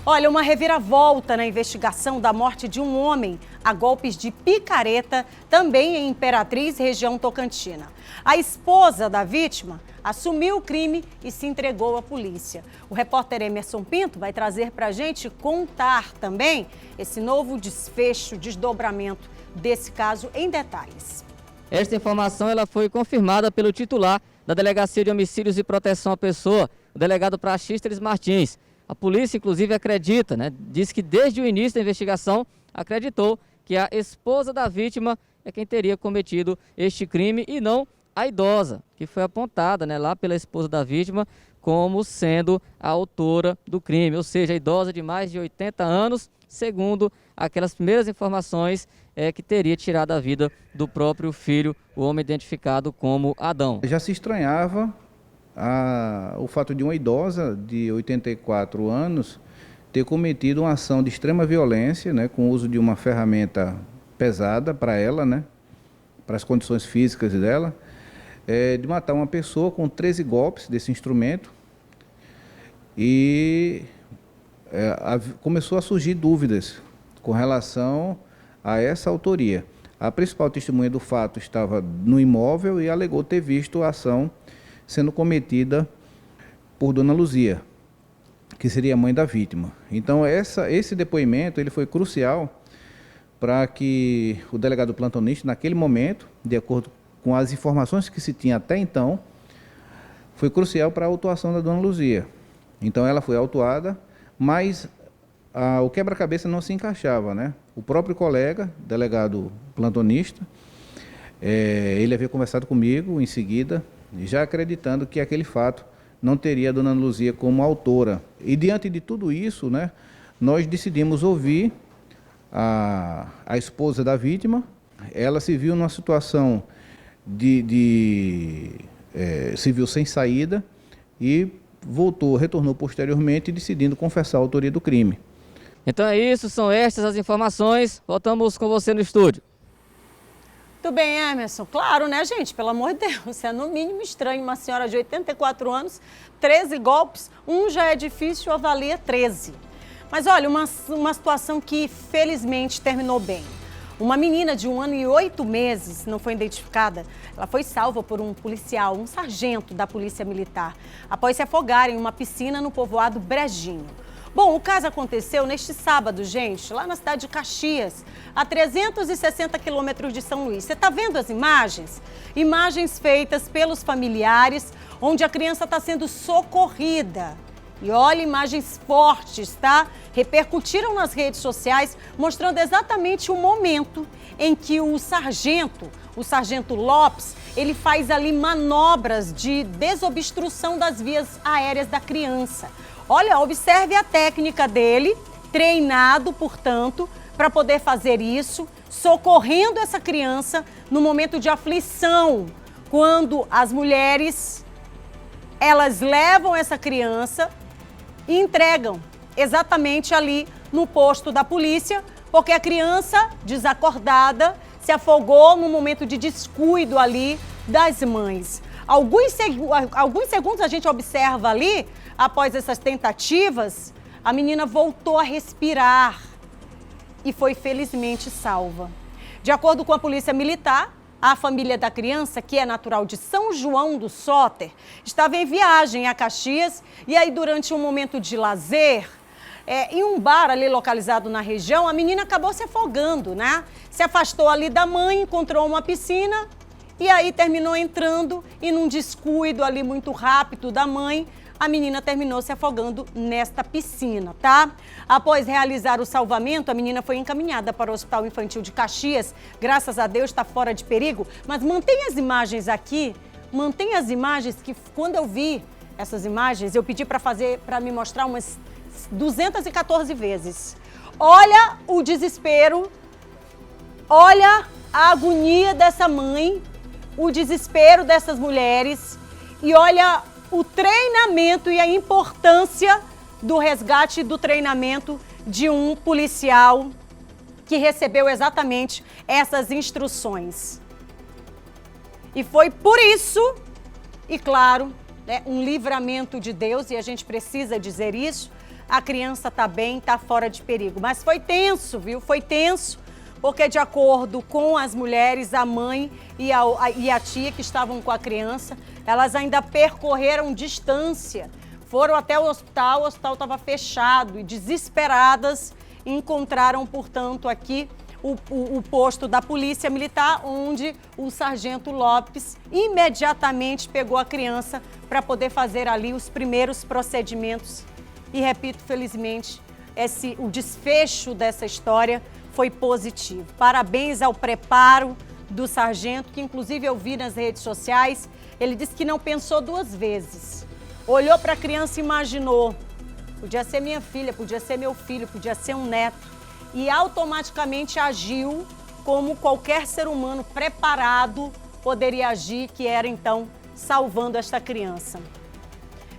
[SPEAKER 1] Olha, uma reviravolta na investigação da morte de um homem a golpes de picareta, também em Imperatriz, região Tocantina. A esposa da vítima assumiu o crime e se entregou à polícia. O repórter Emerson Pinto vai trazer para a gente contar também esse novo desfecho, desdobramento desse caso em detalhes.
[SPEAKER 3] Esta informação ela foi confirmada pelo titular da Delegacia de Homicídios e Proteção à Pessoa, o delegado Praxísteres Martins. A polícia, inclusive, acredita, diz que desde o início da investigação acreditou que a esposa da vítima é quem teria cometido este crime e não a idosa, que foi apontada lá pela esposa da vítima como sendo a autora do crime, ou seja, a idosa de mais de 80 anos, segundo aquelas primeiras informações que teria tirado a vida do próprio filho, o homem identificado como Adão.
[SPEAKER 5] Já se estranhava o fato de uma idosa de 84 anos ter cometido uma ação de extrema violência, com o uso de uma ferramenta pesada para ela, para as condições físicas dela, de matar uma pessoa com 13 golpes desse instrumento. E começou a surgir dúvidas com relação a essa autoria. A principal testemunha do fato estava no imóvel e alegou ter visto a ação sendo cometida por Dona Luzia, que seria a mãe da vítima. Então, esse depoimento ele foi crucial para que o delegado plantonista, naquele momento, de acordo com as informações que se tinha até então, foi crucial para a autuação da Dona Luzia. Então, ela foi autuada, mas o quebra-cabeça não se encaixava, O próprio colega, delegado plantonista, ele havia conversado comigo em seguida, já acreditando que aquele fato não teria a Dona Luzia como autora. E diante de tudo isso, nós decidimos ouvir a esposa da vítima. Ela se viu numa situação se viu sem saída e retornou posteriormente decidindo confessar a autoria do crime.
[SPEAKER 3] Então é isso, são estas as informações. Voltamos com você no estúdio.
[SPEAKER 1] Muito bem, Emerson. Claro, né, gente? Pelo amor de Deus, é no mínimo estranho. Uma senhora de 84 anos, 13 golpes, um já é difícil, avalia 13. Mas olha, uma situação que felizmente terminou bem. Uma menina de 1 ano e 8 meses, não foi identificada, ela foi salva por um policial, um sargento da Polícia Militar, após se afogar em uma piscina no povoado Brejinho. Bom, o caso aconteceu neste sábado, gente, lá na cidade de Caxias, a 360 quilômetros de São Luís. Você está vendo as imagens? Imagens feitas pelos familiares, onde a criança está sendo socorrida. E olha, imagens fortes, tá? Repercutiram nas redes sociais, mostrando exatamente o momento em que o sargento Lopes, ele faz ali manobras de desobstrução das vias aéreas da criança. Olha, observe a técnica dele, treinado, portanto, para poder fazer isso, socorrendo essa criança no momento de aflição, quando as mulheres, elas levam essa criança e entregam exatamente ali no posto da polícia, porque a criança, desacordada, se afogou no momento de descuido ali das mães. Alguns segundos a gente observa ali, após essas tentativas, a menina voltou a respirar e foi felizmente salva. De acordo com a Polícia Militar, a família da criança, que é natural de São João do Soter, estava em viagem a Caxias e aí durante um momento de lazer, em um bar ali localizado na região, a menina acabou se afogando, né? Se afastou ali da mãe, encontrou uma piscina e aí terminou entrando e num descuido ali muito rápido da mãe, a menina terminou se afogando nesta piscina, tá? Após realizar o salvamento, a menina foi encaminhada para o Hospital Infantil de Caxias. Graças a Deus está fora de perigo. Mas mantenha as imagens aqui, mantenha as imagens que quando eu vi essas imagens, eu pedi para me mostrar umas 214 vezes. Olha o desespero, olha a agonia dessa mãe, o desespero dessas mulheres e olha o treinamento e a importância do resgate do treinamento de um policial que recebeu exatamente essas instruções. E foi por isso, e claro, né, um livramento de Deus, e a gente precisa dizer isso, a criança está bem, está fora de perigo. Mas foi tenso, viu? Foi tenso, porque de acordo com as mulheres, a mãe e a tia que estavam com a criança, elas ainda percorreram distância, foram até o hospital estava fechado e desesperadas encontraram, portanto, aqui o posto da Polícia Militar, onde o sargento Lopes imediatamente pegou a criança para poder fazer ali os primeiros procedimentos. E repito, felizmente, o desfecho dessa história foi positivo. Parabéns ao preparo do sargento, que inclusive eu vi nas redes sociais. Ele disse que não pensou 2 vezes. Olhou para a criança e imaginou, podia ser minha filha, podia ser meu filho, podia ser um neto. E automaticamente agiu como qualquer ser humano preparado poderia agir, que era então salvando esta criança.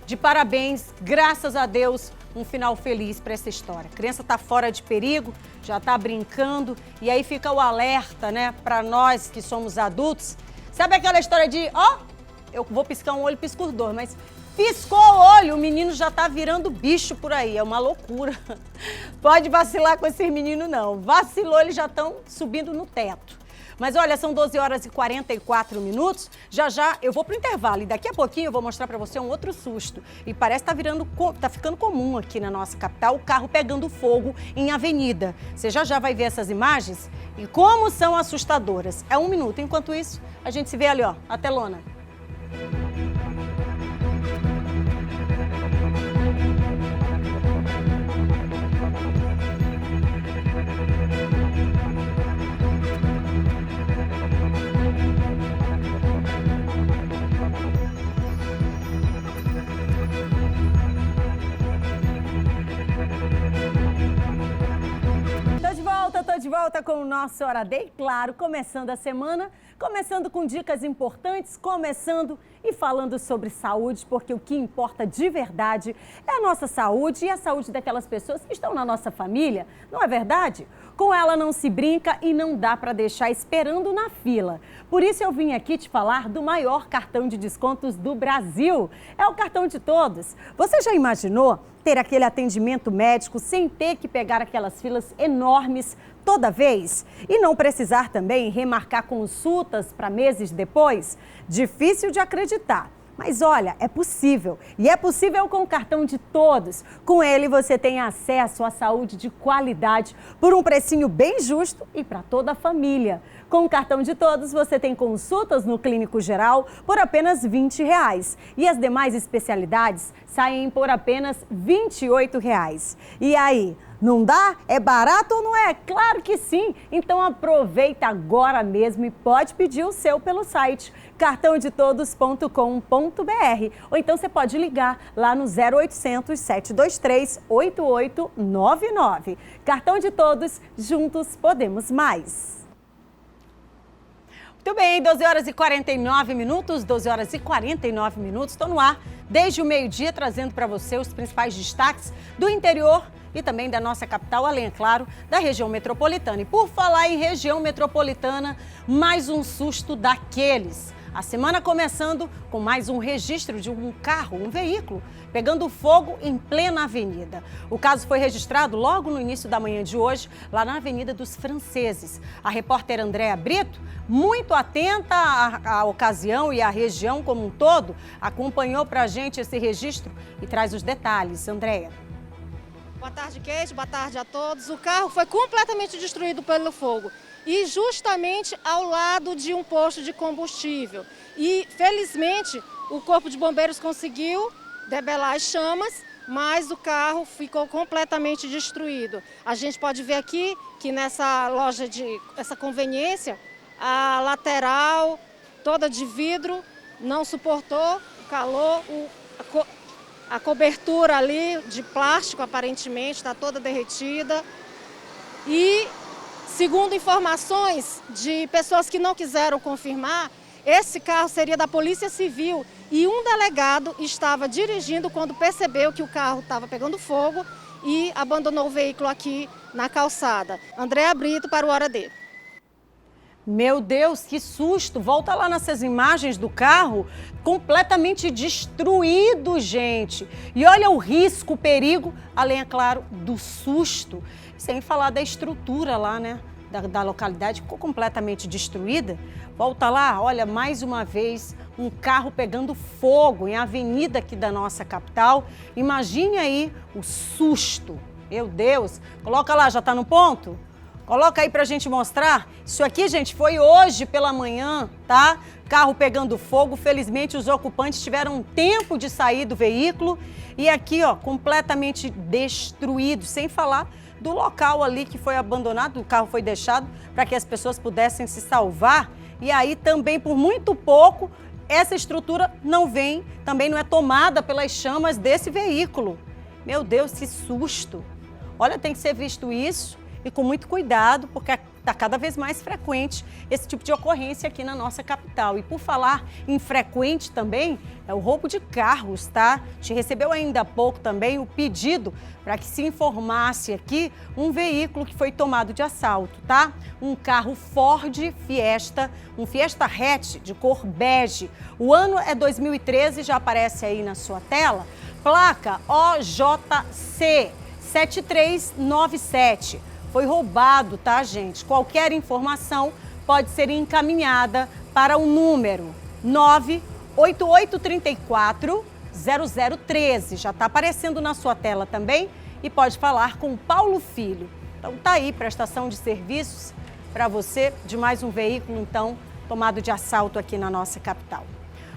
[SPEAKER 1] De parabéns, graças a Deus, um final feliz para essa história. A criança está fora de perigo, já está brincando e aí fica o alerta, né, para nós que somos adultos. Sabe aquela história de, eu vou piscar um olho, pisco os dois, mas piscou o olho, o menino já tá virando bicho por aí, é uma loucura. Pode vacilar com esses meninos não, vacilou, eles já estão subindo no teto. Mas olha, são 12h44, já eu vou pro intervalo e daqui a pouquinho eu vou mostrar para você um outro susto. E parece que tá ficando comum aqui na nossa capital o carro pegando fogo em avenida. Você já vai ver essas imagens e como são assustadoras. É 1 minuto, enquanto isso a gente se vê ali, ó, na telona. Tô de volta com o nosso Hora Day, claro, começando a semana, começando com dicas importantes, começando e falando sobre saúde, porque o que importa de verdade é a nossa saúde e a saúde daquelas pessoas que estão na nossa família, não é verdade? Com ela não se brinca e não dá para deixar esperando na fila. Por isso eu vim aqui te falar do maior cartão de descontos do Brasil. É o cartão de todos. Você já imaginou ter aquele atendimento médico sem ter que pegar aquelas filas enormes toda vez? E não precisar também remarcar consultas para meses depois? Difícil de acreditar. Mas olha, é possível. E é possível com o cartão de todos. Com ele você tem acesso à saúde de qualidade por um precinho bem justo e para toda a família. Com o cartão de todos você tem consultas no Clínico Geral por apenas R$20. E as demais especialidades saem por apenas R$28. E aí? Não dá? É barato ou não é? Claro que sim! Então aproveita agora mesmo e pode pedir o seu pelo site cartãodetodos.com.br ou então você pode ligar lá no 0800 723 8899. Cartão de Todos, juntos podemos mais! Muito bem, 12 horas e 49 minutos, 12 horas e 49 minutos, estou no ar desde o meio-dia trazendo para você os principais destaques do interior e também da nossa capital, além, é claro, da região metropolitana. E por falar em região metropolitana, mais um susto daqueles. A semana começando com mais um registro de um carro, um veículo, pegando fogo em plena avenida. O caso foi registrado logo no início da manhã de hoje, lá na Avenida dos Franceses. A repórter Andréa Brito, muito atenta à ocasião e à região como um todo, acompanhou para a gente esse registro e traz os detalhes. Andréa.
[SPEAKER 8] Boa tarde, Kate. Boa tarde a todos. O carro foi completamente destruído pelo fogo e justamente ao lado de um posto de combustível. E, felizmente, o Corpo de Bombeiros conseguiu debelar as chamas, mas o carro ficou completamente destruído. A gente pode ver aqui que nessa loja essa conveniência, a lateral toda de vidro não suportou o calor, a cobertura ali de plástico, aparentemente, está toda derretida. E, segundo informações de pessoas que não quiseram confirmar, esse carro seria da Polícia Civil e um delegado estava dirigindo quando percebeu que o carro estava pegando fogo e abandonou o veículo aqui na calçada. Andréa Brito para o Hora D.
[SPEAKER 1] Meu Deus, que susto! Volta lá nessas imagens do carro, completamente destruído, gente. E olha o risco, o perigo, além, é claro, do susto. Sem falar da estrutura lá, né? Da localidade, ficou completamente destruída. Volta lá, olha, mais uma vez, um carro pegando fogo em avenida aqui da nossa capital. Imagine aí o susto. Meu Deus, coloca lá, já tá no ponto? Coloca aí pra gente mostrar. Isso aqui, gente, foi hoje pela manhã, tá? Carro pegando fogo. Felizmente, os ocupantes tiveram tempo de sair do veículo. E aqui, ó, completamente destruído. Sem falar do local ali que foi abandonado. O carro foi deixado para que as pessoas pudessem se salvar. E aí também, por muito pouco, essa estrutura não vem, também não é tomada pelas chamas desse veículo. Meu Deus, que susto. Olha, tem que ser visto isso. E com muito cuidado, porque está cada vez mais frequente esse tipo de ocorrência aqui na nossa capital. E por falar em frequente também, é o roubo de carros, tá? A gente recebeu ainda há pouco também o pedido para que se informasse aqui um veículo que foi tomado de assalto, tá? Um carro Ford Fiesta, um Fiesta hatch de cor bege. O ano é 2013, já aparece aí na sua tela. Placa OJC 7397. Foi roubado, tá, gente? Qualquer informação pode ser encaminhada para o número 98834-0013. Já está aparecendo na sua tela também e pode falar com o Paulo Filho. Então tá aí, prestação de serviços para você de mais um veículo, então, tomado de assalto aqui na nossa capital.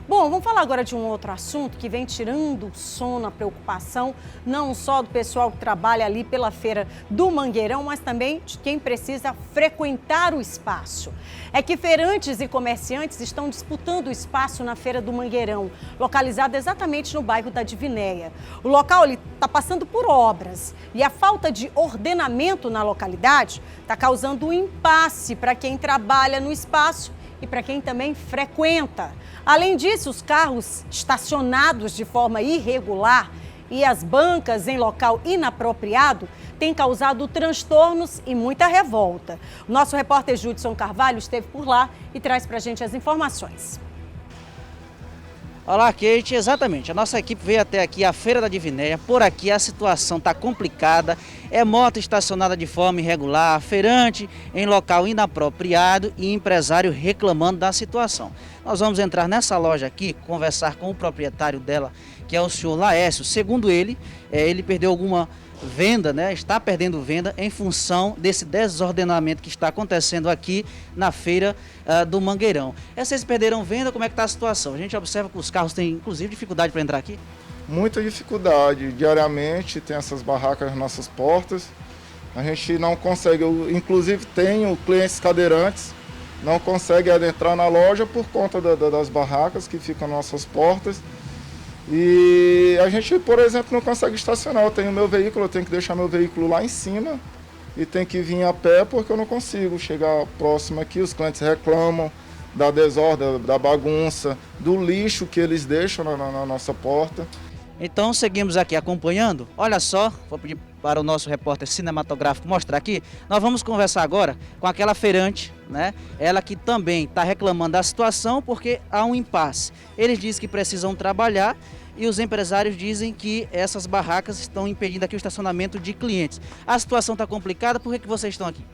[SPEAKER 1] Bom, vamos falar agora de um outro assunto que vem tirando o sono, a preocupação, não só do pessoal que trabalha ali pela Feira do Mangueirão, mas também de quem precisa frequentar o espaço. É que feirantes e comerciantes estão disputando o espaço na Feira do Mangueirão, localizada exatamente no bairro da Divinéia. O local está passando por obras e a falta de ordenamento na localidade está causando um impasse para quem trabalha no espaço e para quem também frequenta. Além disso, os carros estacionados de forma irregular e as bancas em local inapropriado tem causado transtornos e muita revolta. O nosso repórter Judson Carvalho esteve por lá e traz pra gente as informações.
[SPEAKER 11] Olá, Kate, exatamente. A nossa equipe veio até aqui, a Feira da Divinéia. Por aqui a situação está complicada. É moto estacionada de forma irregular, feirante em local inapropriado e empresário reclamando da situação. Nós vamos entrar nessa loja aqui, conversar com o proprietário dela, que é o senhor Laércio. Segundo ele, ele perdeu alguma venda, né? Está perdendo venda em função desse desordenamento que está acontecendo aqui na feira do Mangueirão. Vocês perderam venda, como é que está a situação? A gente observa que os carros têm inclusive dificuldade para entrar aqui?
[SPEAKER 12] Muita dificuldade, diariamente tem essas barracas nas nossas portas, a gente não consegue, eu inclusive tenho clientes cadeirantes, não conseguem adentrar na loja por conta das barracas que ficam nas nossas portas. E a gente, por exemplo, não consegue estacionar. Eu tenho meu veículo, eu tenho que deixar meu veículo lá em cima e tenho que vir a pé porque eu não consigo chegar próximo aqui. Os clientes reclamam da desordem, da bagunça, do lixo que eles deixam na nossa porta.
[SPEAKER 11] Então seguimos aqui acompanhando. Olha só, vou pedir para o nosso repórter cinematográfico mostrar aqui. Nós vamos conversar agora com aquela feirante, né? Ela que também está reclamando da situação porque há um impasse. Eles dizem que precisam trabalhar e os empresários dizem que essas barracas estão impedindo aqui o estacionamento de clientes. A situação está complicada, por que vocês estão aqui?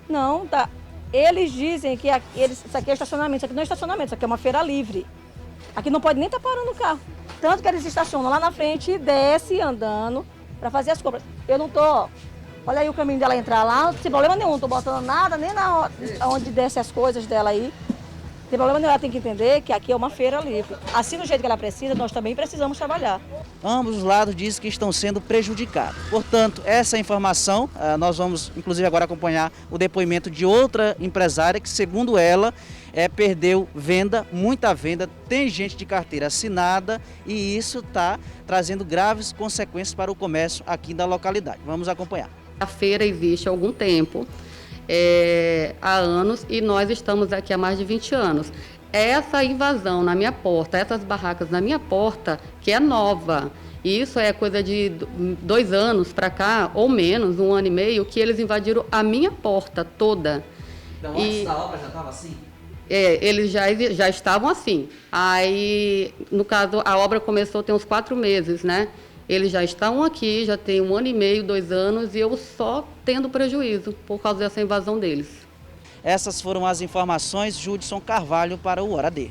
[SPEAKER 13] Não, tá. Eles dizem que isso aqui é estacionamento, isso aqui não é estacionamento, isso aqui é uma feira livre. Aqui não pode nem estar parando o carro. Tanto que eles estacionam lá na frente e desce andando para fazer as compras. Eu não tô... Olha aí o caminho dela entrar lá, sem problema nenhum, não tô botando nada, nem onde desce as coisas dela aí. Sem problema nenhum, ela tem que entender que aqui é uma feira livre. Assim, do jeito que ela precisa, nós também precisamos trabalhar.
[SPEAKER 11] Ambos os lados dizem que estão sendo prejudicados. Portanto, essa informação, nós vamos inclusive agora acompanhar o depoimento de outra empresária que, segundo ela, perdeu venda, muita venda, tem gente de carteira assinada e isso está trazendo graves consequências para o comércio aqui da localidade. Vamos acompanhar.
[SPEAKER 14] A feira existe há algum tempo, há anos, e nós estamos aqui há mais de 20 anos. Essa invasão na minha porta, essas barracas na minha porta, que é nova, e isso é coisa de 2 anos para cá, ou menos, 1 ano e meio, que eles invadiram a minha porta toda.
[SPEAKER 11] Então, antes da obra já estava assim?
[SPEAKER 14] Eles já estavam assim. Aí, no caso, a obra começou tem uns 4 meses, né? Eles já estão aqui, já tem 1 ano e meio, 2 anos, e eu só tendo prejuízo por causa dessa invasão deles.
[SPEAKER 11] Essas foram as informações, Judson Carvalho para o Hora D.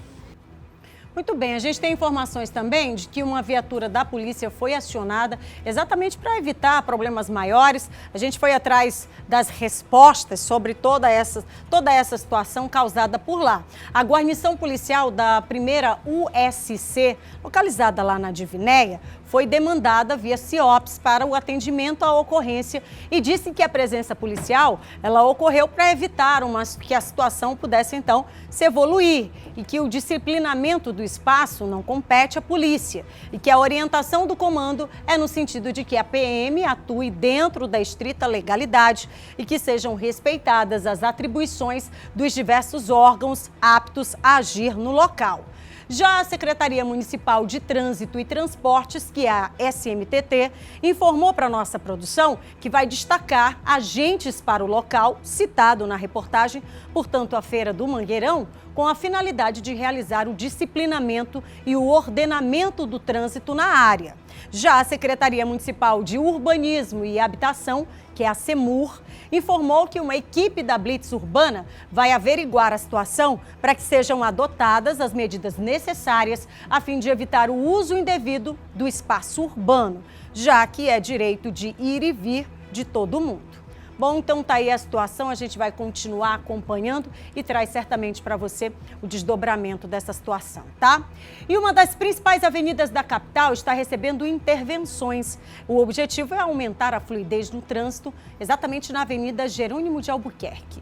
[SPEAKER 1] Muito bem, a gente tem informações também de que uma viatura da polícia foi acionada exatamente para evitar problemas maiores. A gente foi atrás das respostas sobre toda essa situação causada por lá. A guarnição policial da 1ª USC, localizada lá na Divinéia, foi demandada via CIOPS para o atendimento à ocorrência e disse que a presença policial ela ocorreu para evitar que a situação pudesse então se evoluir e que o disciplinamento do espaço não compete à polícia e que a orientação do comando é no sentido de que a PM atue dentro da estrita legalidade e que sejam respeitadas as atribuições dos diversos órgãos aptos a agir no local. Já a Secretaria Municipal de Trânsito e Transportes, que é a SMTT, informou para a nossa produção que vai destacar agentes para o local citado na reportagem, portanto, a Feira do Mangueirão, com a finalidade de realizar o disciplinamento e o ordenamento do trânsito na área. Já a Secretaria Municipal de Urbanismo e Habitação, que é a SEMUR, informou que uma equipe da Blitz Urbana vai averiguar a situação para que sejam adotadas as medidas necessárias a fim de evitar o uso indevido do espaço urbano, já que é direito de ir e vir de todo mundo. Bom, então tá aí a situação, a gente vai continuar acompanhando e traz certamente para você o desdobramento dessa situação, tá? E uma das principais avenidas da capital está recebendo intervenções. O objetivo é aumentar a fluidez no trânsito, exatamente na Avenida Jerônimo de Albuquerque.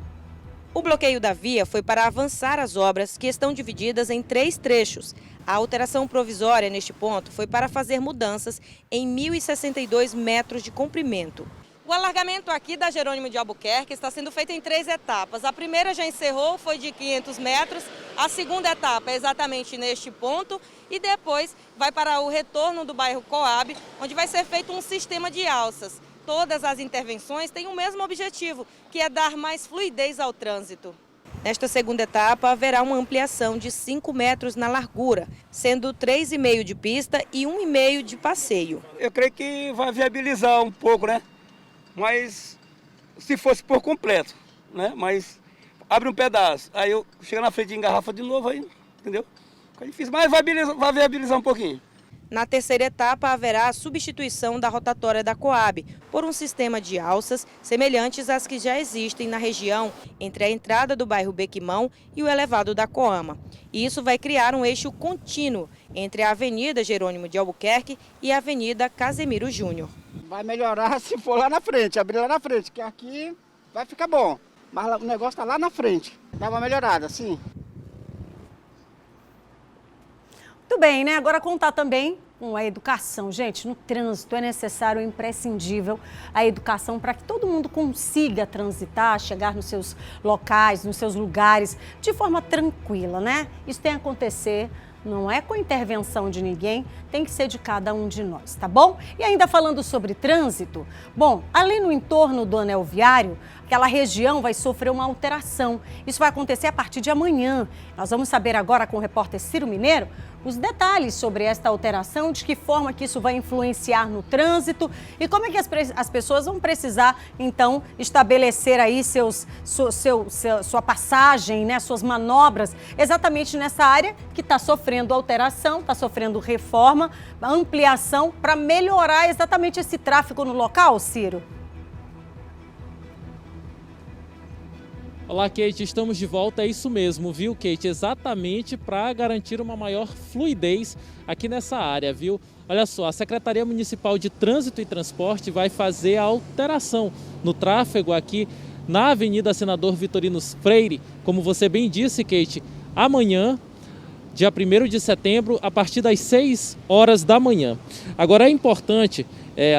[SPEAKER 15] O bloqueio da via foi para avançar as obras, que estão divididas em 3 trechos. A alteração provisória neste ponto foi para fazer mudanças em 1.062 metros de comprimento. O alargamento aqui da Jerônimo de Albuquerque está sendo feito em 3 etapas. A primeira já encerrou, foi de 500 metros. A segunda etapa é exatamente neste ponto e depois vai para o retorno do bairro Coab, onde vai ser feito um sistema de alças. Todas as intervenções têm o mesmo objetivo, que é dar mais fluidez ao trânsito. Nesta segunda etapa, haverá uma ampliação de 5 metros na largura, sendo 3,5 de pista e 1,5 de passeio.
[SPEAKER 16] Eu creio que vai viabilizar um pouco, né? Mas se fosse por completo, né? Mas abre um pedaço, aí eu chego na frente e engarrafa de novo, aí, entendeu? Fica difícil, mas vai viabilizar um pouquinho.
[SPEAKER 15] Na terceira etapa, haverá a substituição da rotatória da Coab por um sistema de alças semelhantes às que já existem na região entre a entrada do bairro Bequimão e o elevado da Coama. E isso vai criar um eixo contínuo entre a Avenida Jerônimo de Albuquerque e a Avenida Casemiro Júnior.
[SPEAKER 17] Vai melhorar se for lá na frente, abrir lá na frente, que aqui vai ficar bom. Mas o negócio está lá na frente. Dá uma melhorada, sim.
[SPEAKER 1] Muito bem, né? Agora contar também com a educação. Gente, no trânsito é necessário, é imprescindível a educação para que todo mundo consiga transitar, chegar nos seus locais, nos seus lugares, de forma tranquila, né? Isso tem que acontecer, não é com a intervenção de ninguém, tem que ser de cada um de nós, tá bom? E ainda falando sobre trânsito, bom, ali no entorno do anel viário, aquela região vai sofrer uma alteração. Isso vai acontecer a partir de amanhã. Nós vamos saber agora com o repórter Ciro Mineiro os detalhes sobre esta alteração, de que forma que isso vai influenciar no trânsito e como é que as pessoas vão precisar, então, estabelecer aí sua passagem, né, suas manobras, exatamente nessa área que está sofrendo alteração, está sofrendo reforma, ampliação, para melhorar exatamente esse tráfego no local, Ciro?
[SPEAKER 7] Olá, Kate, estamos de volta, é isso mesmo, viu, Kate? Exatamente para garantir uma maior fluidez aqui nessa área, viu? Olha só, a Secretaria Municipal de Trânsito e Transporte vai fazer a alteração no tráfego aqui na Avenida Senador Vitorino Freire, como você bem disse, Kate, amanhã, dia 1º de setembro, a partir das 6 horas da manhã. Agora é importante,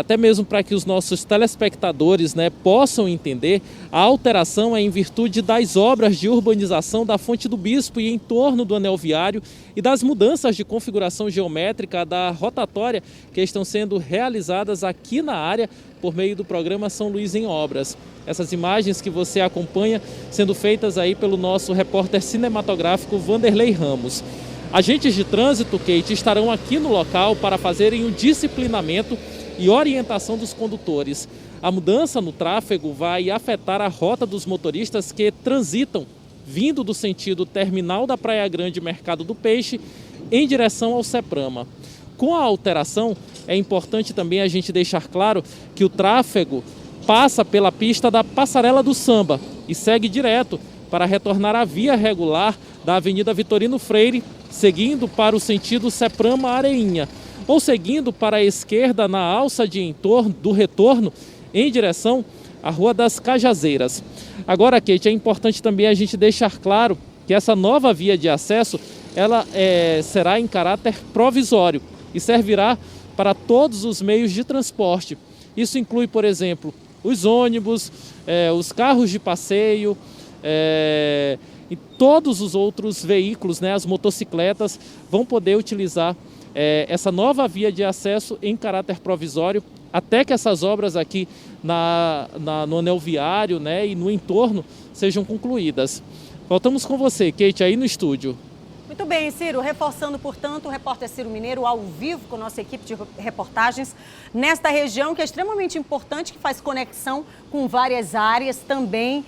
[SPEAKER 7] até mesmo para que os nossos telespectadores, né, possam entender, a alteração é em virtude das obras de urbanização da Fonte do Bispo e em torno do anel viário e das mudanças de configuração geométrica da rotatória que estão sendo realizadas aqui na área por meio do programa São Luís em Obras. Essas imagens que você acompanha sendo feitas aí pelo nosso repórter cinematográfico Vanderlei Ramos. Agentes de trânsito, Kate, estarão aqui no local para fazerem o disciplinamento e orientação dos condutores. A mudança no tráfego vai afetar a rota dos motoristas que transitam vindo do sentido terminal da Praia Grande Mercado do Peixe em direção ao Ceprama. Com a alteração, é importante também a gente deixar claro que o tráfego passa pela pista da Passarela do Samba e segue direto para retornar à via regular da Avenida Vitorino Freire, seguindo para o sentido Ceprama-Areinha, ou seguindo para a esquerda na alça do retorno em direção à Rua das Cajazeiras. Agora, Kate, é importante também a gente deixar claro que essa nova via de acesso ela será em caráter provisório e servirá para todos os meios de transporte. Isso inclui, por exemplo, os ônibus, os carros de passeio, e todos os outros veículos, né, as motocicletas, vão poder utilizar essa nova via de acesso em caráter provisório até que essas obras aqui no anel viário, né, e no entorno sejam concluídas. Voltamos com você, Kate, aí no estúdio.
[SPEAKER 1] Muito bem, Ciro. Reforçando, portanto, o repórter Ciro Mineiro ao vivo com a nossa equipe de reportagens nesta região que é extremamente importante, que faz conexão com várias áreas também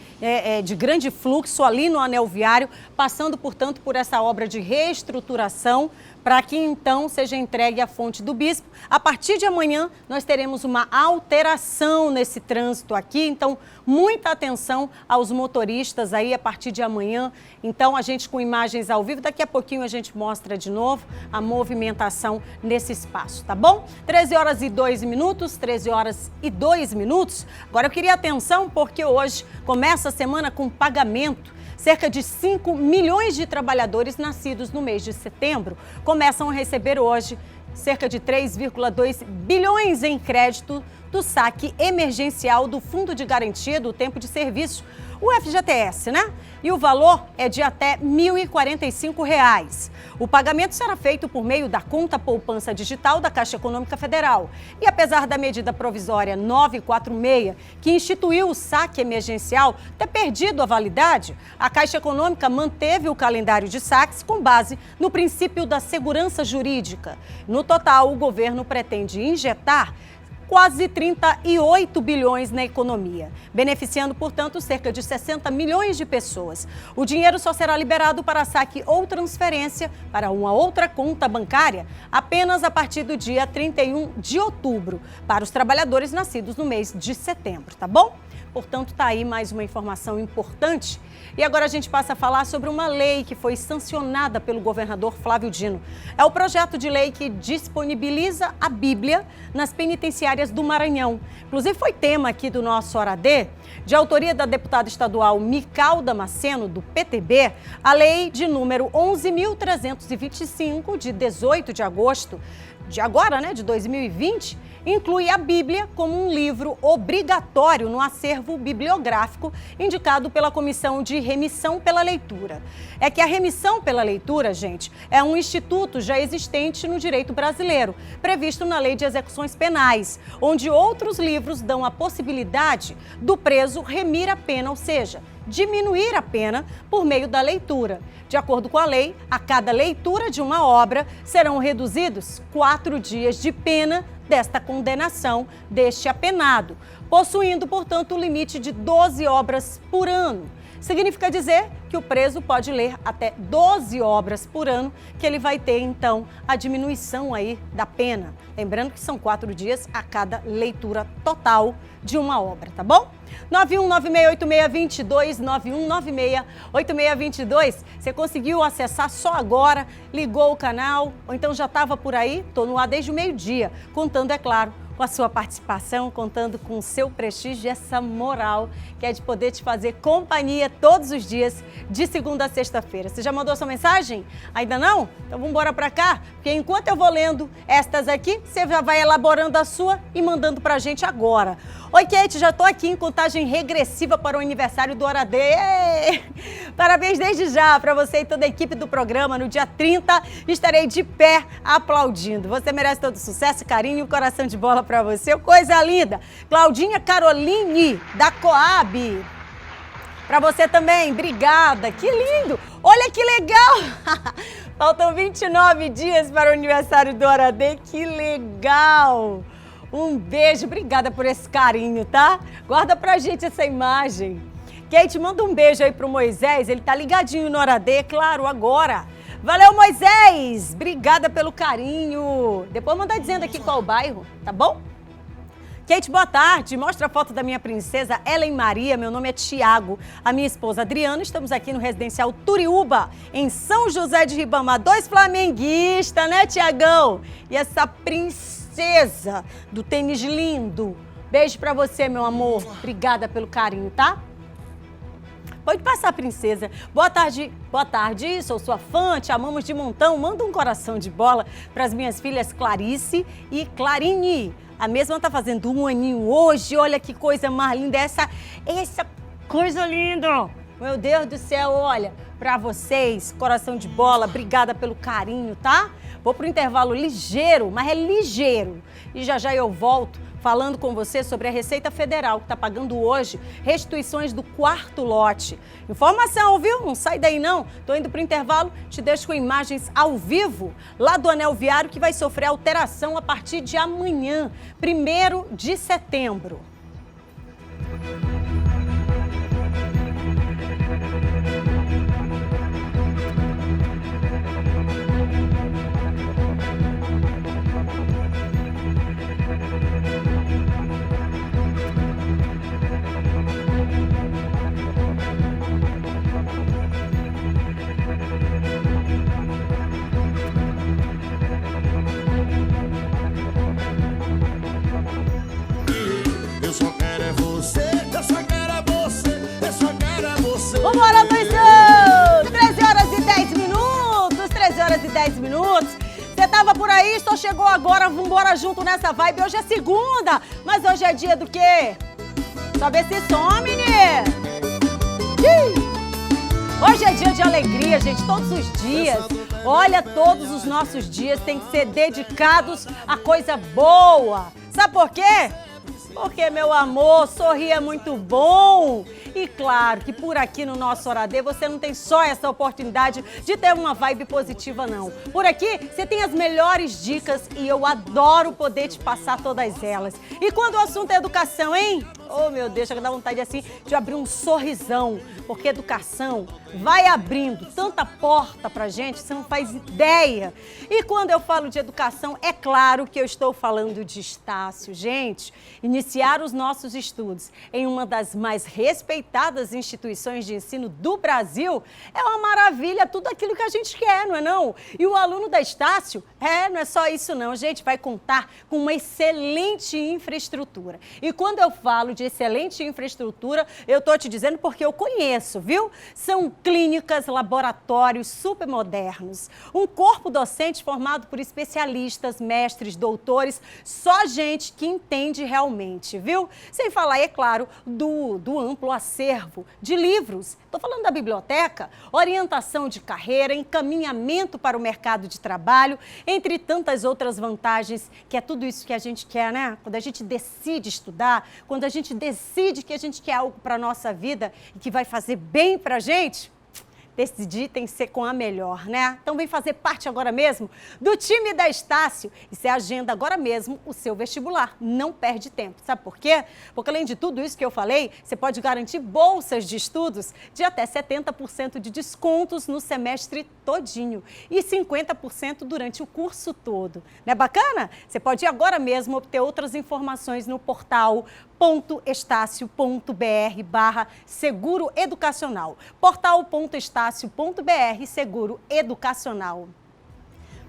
[SPEAKER 1] de grande fluxo ali no anel viário, passando, portanto, por essa obra de reestruturação para que então seja entregue a Fonte do Bispo. A partir de amanhã nós teremos uma alteração nesse trânsito aqui, então muita atenção aos motoristas aí a partir de amanhã. Então a gente com imagens ao vivo, daqui a pouquinho a gente mostra de novo a movimentação nesse espaço, tá bom? 13 horas e 2 minutos, 13 horas e 2 minutos. Agora eu queria atenção porque hoje começa a semana com pagamento. Cerca de 5 milhões de trabalhadores nascidos no mês de setembro começam a receber hoje cerca de 3,2 bilhões em crédito do saque emergencial do Fundo de Garantia do Tempo de Serviço. o FGTS, né? E o valor é de até R$ 1.045. O pagamento será feito por meio da conta poupança digital da Caixa Econômica Federal. E apesar da medida provisória 946, que instituiu o saque emergencial, ter perdido a validade, a Caixa Econômica manteve o calendário de saques com base no princípio da segurança jurídica. No total, o governo pretende injetar quase 38 bilhões na economia, beneficiando, portanto, cerca de 60 milhões de pessoas. O dinheiro só será liberado para saque ou transferência para uma outra conta bancária apenas a partir do dia 31 de outubro, para os trabalhadores nascidos no mês de setembro, tá bom? Portanto, tá aí mais uma informação importante. E agora a gente passa a falar sobre uma lei que foi sancionada pelo governador Flávio Dino. É o projeto de lei que disponibiliza a Bíblia nas penitenciárias do Maranhão. Inclusive foi tema aqui do nosso Hora D, de autoria da deputada estadual Mical Damasceno, do PTB, a lei de número 11.325, de 18 de agosto, de agora, né, de 2020, inclui a Bíblia como um livro obrigatório no acervo bibliográfico indicado pela Comissão de Remissão pela Leitura. É que a remissão pela leitura, gente, é um instituto já existente no direito brasileiro, previsto na Lei de Execuções Penais, onde outros livros dão a possibilidade do preso remir a pena, ou seja, diminuir a pena por meio da leitura. De acordo com a lei, a cada leitura de uma obra serão reduzidos 4 dias de pena desta condenação deste apenado, possuindo, portanto, o limite de 12 obras por ano. Significa dizer que o preso pode ler até 12 obras por ano, que ele vai ter, então, a diminuição aí da pena. Lembrando que são 4 dias a cada leitura total de uma obra, tá bom? 91968622, 91968622. Você conseguiu acessar só agora, ligou o canal, ou então já estava por aí? Estou no ar desde o meio-dia, contando, é claro, com a sua participação, contando com o seu prestígio e essa moral que é de poder te fazer companhia todos os dias, de segunda a sexta-feira. Você já mandou sua mensagem? Ainda não? Então vamos embora para cá, porque enquanto eu vou lendo estas aqui, você já vai elaborando a sua e mandando pra gente agora. Oi, Kate, já tô aqui em contagem regressiva para o aniversário do Hora D. Parabéns desde já para você e toda a equipe do programa. No dia 30 estarei de pé aplaudindo. Você merece todo sucesso, carinho e um coração de bola para você. Coisa linda. Claudinha Caroline, da Coab. Para você também, obrigada. Que lindo. Olha que legal. Faltam 29 dias para o aniversário do Hora D. Que legal. Um beijo, obrigada por esse carinho, tá? Guarda pra gente essa imagem. Kate, manda um beijo aí pro Moisés, ele tá ligadinho no Hora D, claro, agora. Valeu, Moisés! Obrigada pelo carinho. Depois manda dizendo aqui qual o bairro, tá bom? Kate, boa tarde. Mostra a foto da minha princesa Ellen Maria. Meu nome é Tiago. A minha esposa Adriana. Estamos aqui no residencial Turiúba, em São José de Ribamar. 2 flamenguistas, né, Tiagão? E essa princesa do tênis lindo. Beijo pra você, meu amor. Obrigada pelo carinho, tá? Pode passar, princesa. Boa tarde, sou sua fã, te amamos de montão. Manda um coração de bola para as minhas filhas Clarice e Clarine. A mesma tá fazendo 1 aninho hoje. Olha que coisa mais linda, essa coisa linda. Meu Deus do céu, olha, para vocês, coração de bola, obrigada pelo carinho, tá? Vou pro intervalo ligeiro, mas é ligeiro. E já eu volto falando com você sobre a Receita Federal, que está pagando hoje restituições do 4º lote. Informação, viu? Não sai daí não. Tô indo pro intervalo, te deixo com imagens ao vivo lá do anel viário que vai sofrer alteração a partir de amanhã, 1º de setembro. Vambora, Luizão! 13 horas e 10 minutos, 13 horas e 10 minutos. Você tava por aí, só chegou agora, vambora junto nessa vibe. Hoje é segunda, mas hoje é dia do quê? Só ver se some, né? Hoje é dia de alegria, gente, todos os dias. Olha, todos os nossos dias têm que ser dedicados a coisa boa. Sabe por quê? Porque, meu amor, sorrir é muito bom. E claro que por aqui no nosso Oradê você não tem só essa oportunidade de ter uma vibe positiva, não. Por aqui você tem as melhores dicas e eu adoro poder te passar todas elas. E quando o assunto é educação, hein? Oh, meu Deus, chega a dar vontade assim de abrir um sorrisão. Porque educação vai abrindo tanta porta pra gente, você não faz ideia. E quando eu falo de educação, é claro que eu estou falando de Estácio. Gente, iniciar os nossos estudos em uma das mais respeitadas instituições de ensino do Brasil é uma maravilha, tudo aquilo que a gente quer, não é não? E o aluno da Estácio, não é só isso não, gente, vai contar com uma excelente infraestrutura. E quando eu falo de excelente infraestrutura, eu tô te dizendo porque eu conheço, viu? São clínicas, laboratórios super modernos, um corpo docente formado por especialistas, mestres, doutores, só gente que entende realmente, viu? Sem falar, é claro, do amplo acervo de livros. Estou falando da biblioteca, orientação de carreira, encaminhamento para o mercado de trabalho, entre tantas outras vantagens, que é tudo isso que a gente quer, né? Quando a gente decide estudar, quando a gente decide que a gente quer algo para a nossa vida e que vai fazer bem para a gente, decidir tem que ser com a melhor, né? Então vem fazer parte agora mesmo do time da Estácio e você agenda agora mesmo o seu vestibular. Não perde tempo. Sabe por quê? Porque além de tudo isso que eu falei, você pode garantir bolsas de estudos de até 70% de descontos no semestre todinho e 50% durante o curso todo. Não é bacana? Você pode ir agora mesmo obter outras informações no portal .estácio.br/seguro educacional. Portal.estácio.br seguro educacional.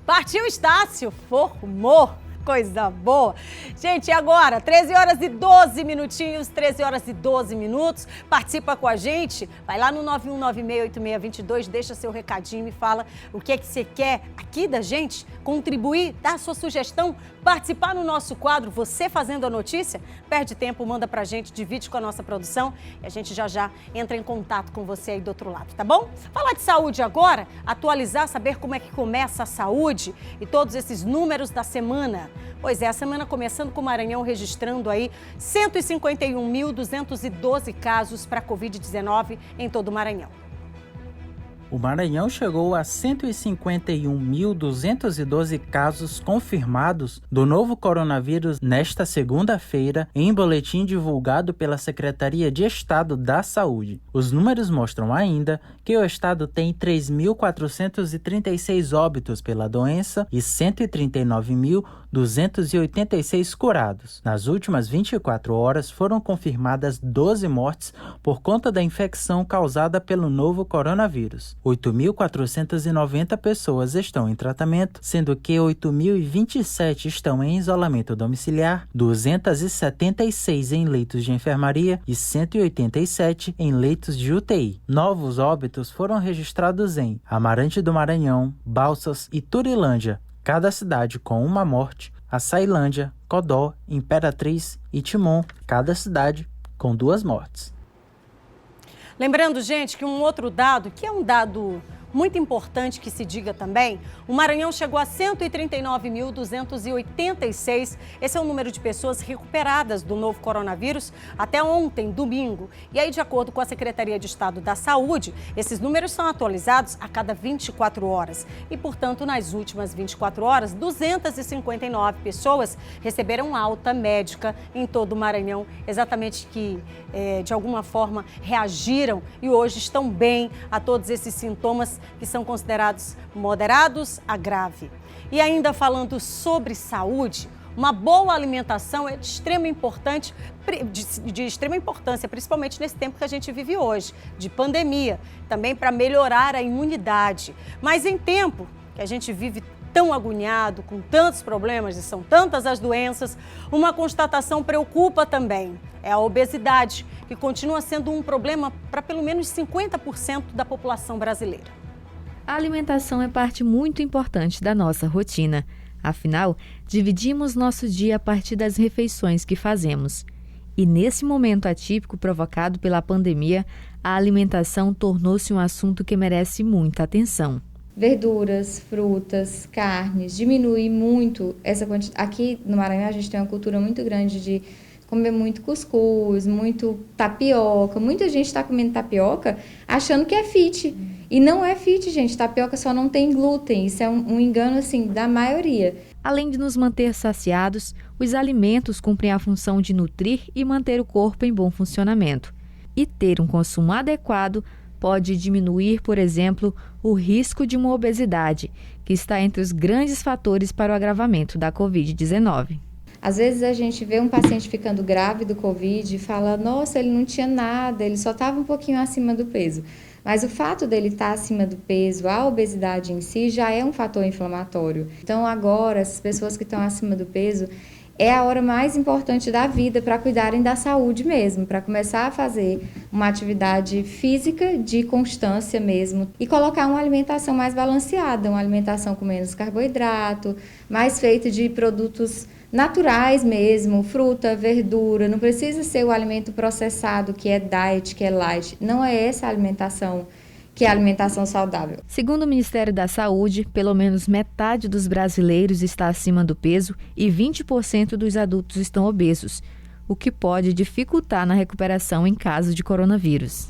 [SPEAKER 1] Partiu Estácio, formou! Coisa boa. Gente, e agora? 13 horas e 12 minutinhos, 13 horas e 12 minutos. Participa com a gente. Vai lá no 91968622, deixa seu recadinho e fala o que é que você quer aqui da gente. Contribuir, dar sua sugestão, participar no nosso quadro, você fazendo a notícia. Perde tempo, manda pra gente, divide com a nossa produção e a gente já entra em contato com você aí do outro lado, tá bom? Falar de saúde agora, atualizar, saber como é que começa a saúde e todos esses números da semana. Pois é, a semana começando com o Maranhão registrando aí 151.212 casos para Covid-19 em todo o Maranhão.
[SPEAKER 18] O Maranhão chegou a 151.212 casos confirmados do novo coronavírus nesta segunda-feira, em boletim divulgado pela Secretaria de Estado da Saúde. Os números mostram ainda que o estado tem 3.436 óbitos pela doença e 139.286 curados. Nas últimas 24 horas foram confirmadas 12 mortes por conta da infecção causada pelo novo coronavírus. 8.490 pessoas estão em tratamento, sendo que 8.027 estão em isolamento domiciliar, 276 em leitos de enfermaria e 187 em leitos de UTI. Novos óbitos foram registrados em Amarante do Maranhão, Balsas e Turilândia, cada cidade com uma morte, Açailândia, Codó, Imperatriz e Timon, cada cidade com 2 mortes.
[SPEAKER 1] Lembrando, gente, que um outro dado, que é um dado muito importante que se diga também, o Maranhão chegou a 139.286. Esse é o número de pessoas recuperadas do novo coronavírus até ontem, domingo. E aí, de acordo com a Secretaria de Estado da Saúde, esses números são atualizados a cada 24 horas. E, portanto, nas últimas 24 horas, 259 pessoas receberam alta médica em todo o Maranhão, exatamente que, de alguma forma, reagiram e hoje estão bem a todos esses sintomas que são considerados moderados a grave. E ainda falando sobre saúde, uma boa alimentação é de extrema importância, principalmente nesse tempo que a gente vive hoje, de pandemia, também para melhorar a imunidade. Mas em tempo que a gente vive tão agoniado, com tantos problemas e são tantas as doenças, uma constatação preocupa também. É a obesidade, que continua sendo um problema para pelo menos 50% da população brasileira.
[SPEAKER 19] A alimentação é parte muito importante da nossa rotina. Afinal, dividimos nosso dia a partir das refeições que fazemos. E nesse momento atípico provocado pela pandemia, a alimentação tornou-se um assunto que merece muita atenção.
[SPEAKER 20] Verduras, frutas, carnes, diminui muito essa quantidade. Aqui no Maranhão a gente tem uma cultura muito grande de comer muito cuscuz, muito tapioca. Muita gente está comendo tapioca achando que é fit. E não é fit, gente. Tapioca só não tem glúten. Isso é um engano, assim, da maioria.
[SPEAKER 19] Além de nos manter saciados, os alimentos cumprem a função de nutrir e manter o corpo em bom funcionamento. E ter um consumo adequado pode diminuir, por exemplo, o risco de uma obesidade, que está entre os grandes fatores para o agravamento da Covid-19.
[SPEAKER 20] Às vezes a gente vê um paciente ficando grave do Covid e fala, nossa, ele não tinha nada, ele só estava um pouquinho acima do peso. Mas o fato dele estar acima do peso, a obesidade em si, já é um fator inflamatório. Então agora, essas pessoas que estão acima do peso, é a hora mais importante da vida para cuidarem da saúde mesmo, para começar a fazer uma atividade física de constância mesmo e colocar uma alimentação mais balanceada, uma alimentação com menos carboidrato, mais feita de produtos naturais mesmo, fruta, verdura, não precisa ser o alimento processado que é diet, que é light, não é essa a alimentação que é a alimentação saudável.
[SPEAKER 19] Segundo o Ministério da Saúde, pelo menos metade dos brasileiros está acima do peso e 20% dos adultos estão obesos, o que pode dificultar na recuperação em caso de coronavírus.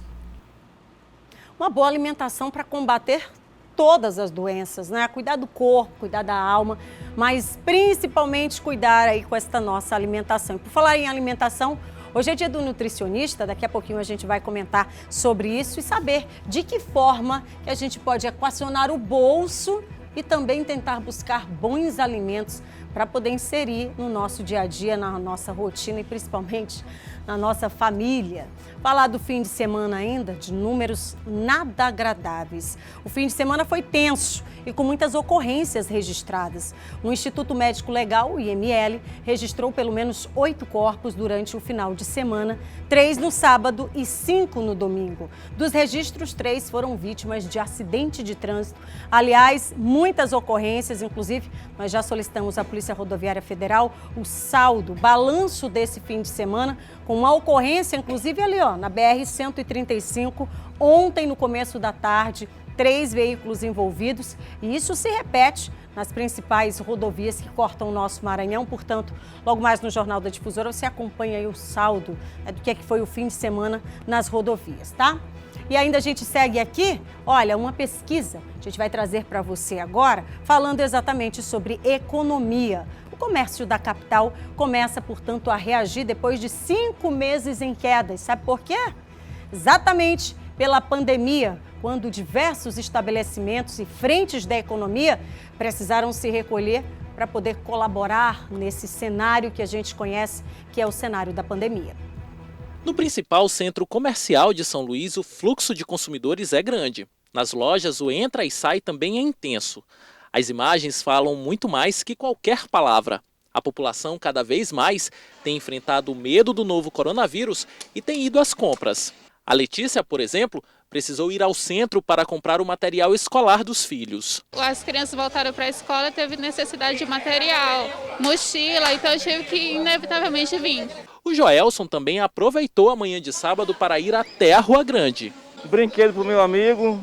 [SPEAKER 1] Uma boa alimentação para combater todas as doenças, né? Cuidar do corpo, cuidar da alma, mas principalmente cuidar aí com esta nossa alimentação. E por falar em alimentação, hoje é dia do nutricionista, daqui a pouquinho a gente vai comentar sobre isso e saber de que forma que a gente pode equacionar o bolso e também tentar buscar bons alimentos para poder inserir no nosso dia a dia, na nossa rotina e principalmente na nossa família. Falar do fim de semana ainda, de números nada agradáveis. O fim de semana foi tenso e com muitas ocorrências registradas. O Instituto Médico Legal, o IML, registrou pelo menos 8 corpos durante o final de semana, 3 no sábado e 5 no domingo. Dos registros, 3 foram vítimas de acidente de trânsito. Aliás, muitas ocorrências, inclusive, nós já solicitamos à Polícia Rodoviária Federal o saldo, balanço desse fim de semana, com uma ocorrência, inclusive ali, ó, na BR-135, ontem no começo da tarde, 3 veículos envolvidos, e isso se repete nas principais rodovias que cortam o nosso Maranhão. Portanto, logo mais no Jornal da Difusora você acompanha aí o saldo, né, do que foi o fim de semana nas rodovias, tá? E ainda a gente segue aqui, olha, uma pesquisa a gente vai trazer para você agora, falando exatamente sobre economia. O comércio da capital começa, portanto, a reagir depois de 5 meses em quedas. Sabe por quê? Exatamente pela pandemia, quando diversos estabelecimentos e frentes da economia precisaram se recolher para poder colaborar nesse cenário que a gente conhece, que é o cenário da pandemia.
[SPEAKER 7] No principal centro comercial de São Luís, o fluxo de consumidores é grande. Nas lojas, o entra e sai também é intenso. As imagens falam muito mais que qualquer palavra. A população cada vez mais tem enfrentado o medo do novo coronavírus e tem ido às compras. A Letícia, por exemplo, precisou ir ao centro para comprar o material escolar dos filhos.
[SPEAKER 21] As crianças voltaram para a escola, teve necessidade de material, mochila, então eu tive que inevitavelmente vir.
[SPEAKER 7] O Joelson também aproveitou a manhã de sábado para ir até a Rua Grande.
[SPEAKER 22] Brinquedo para o meu amigo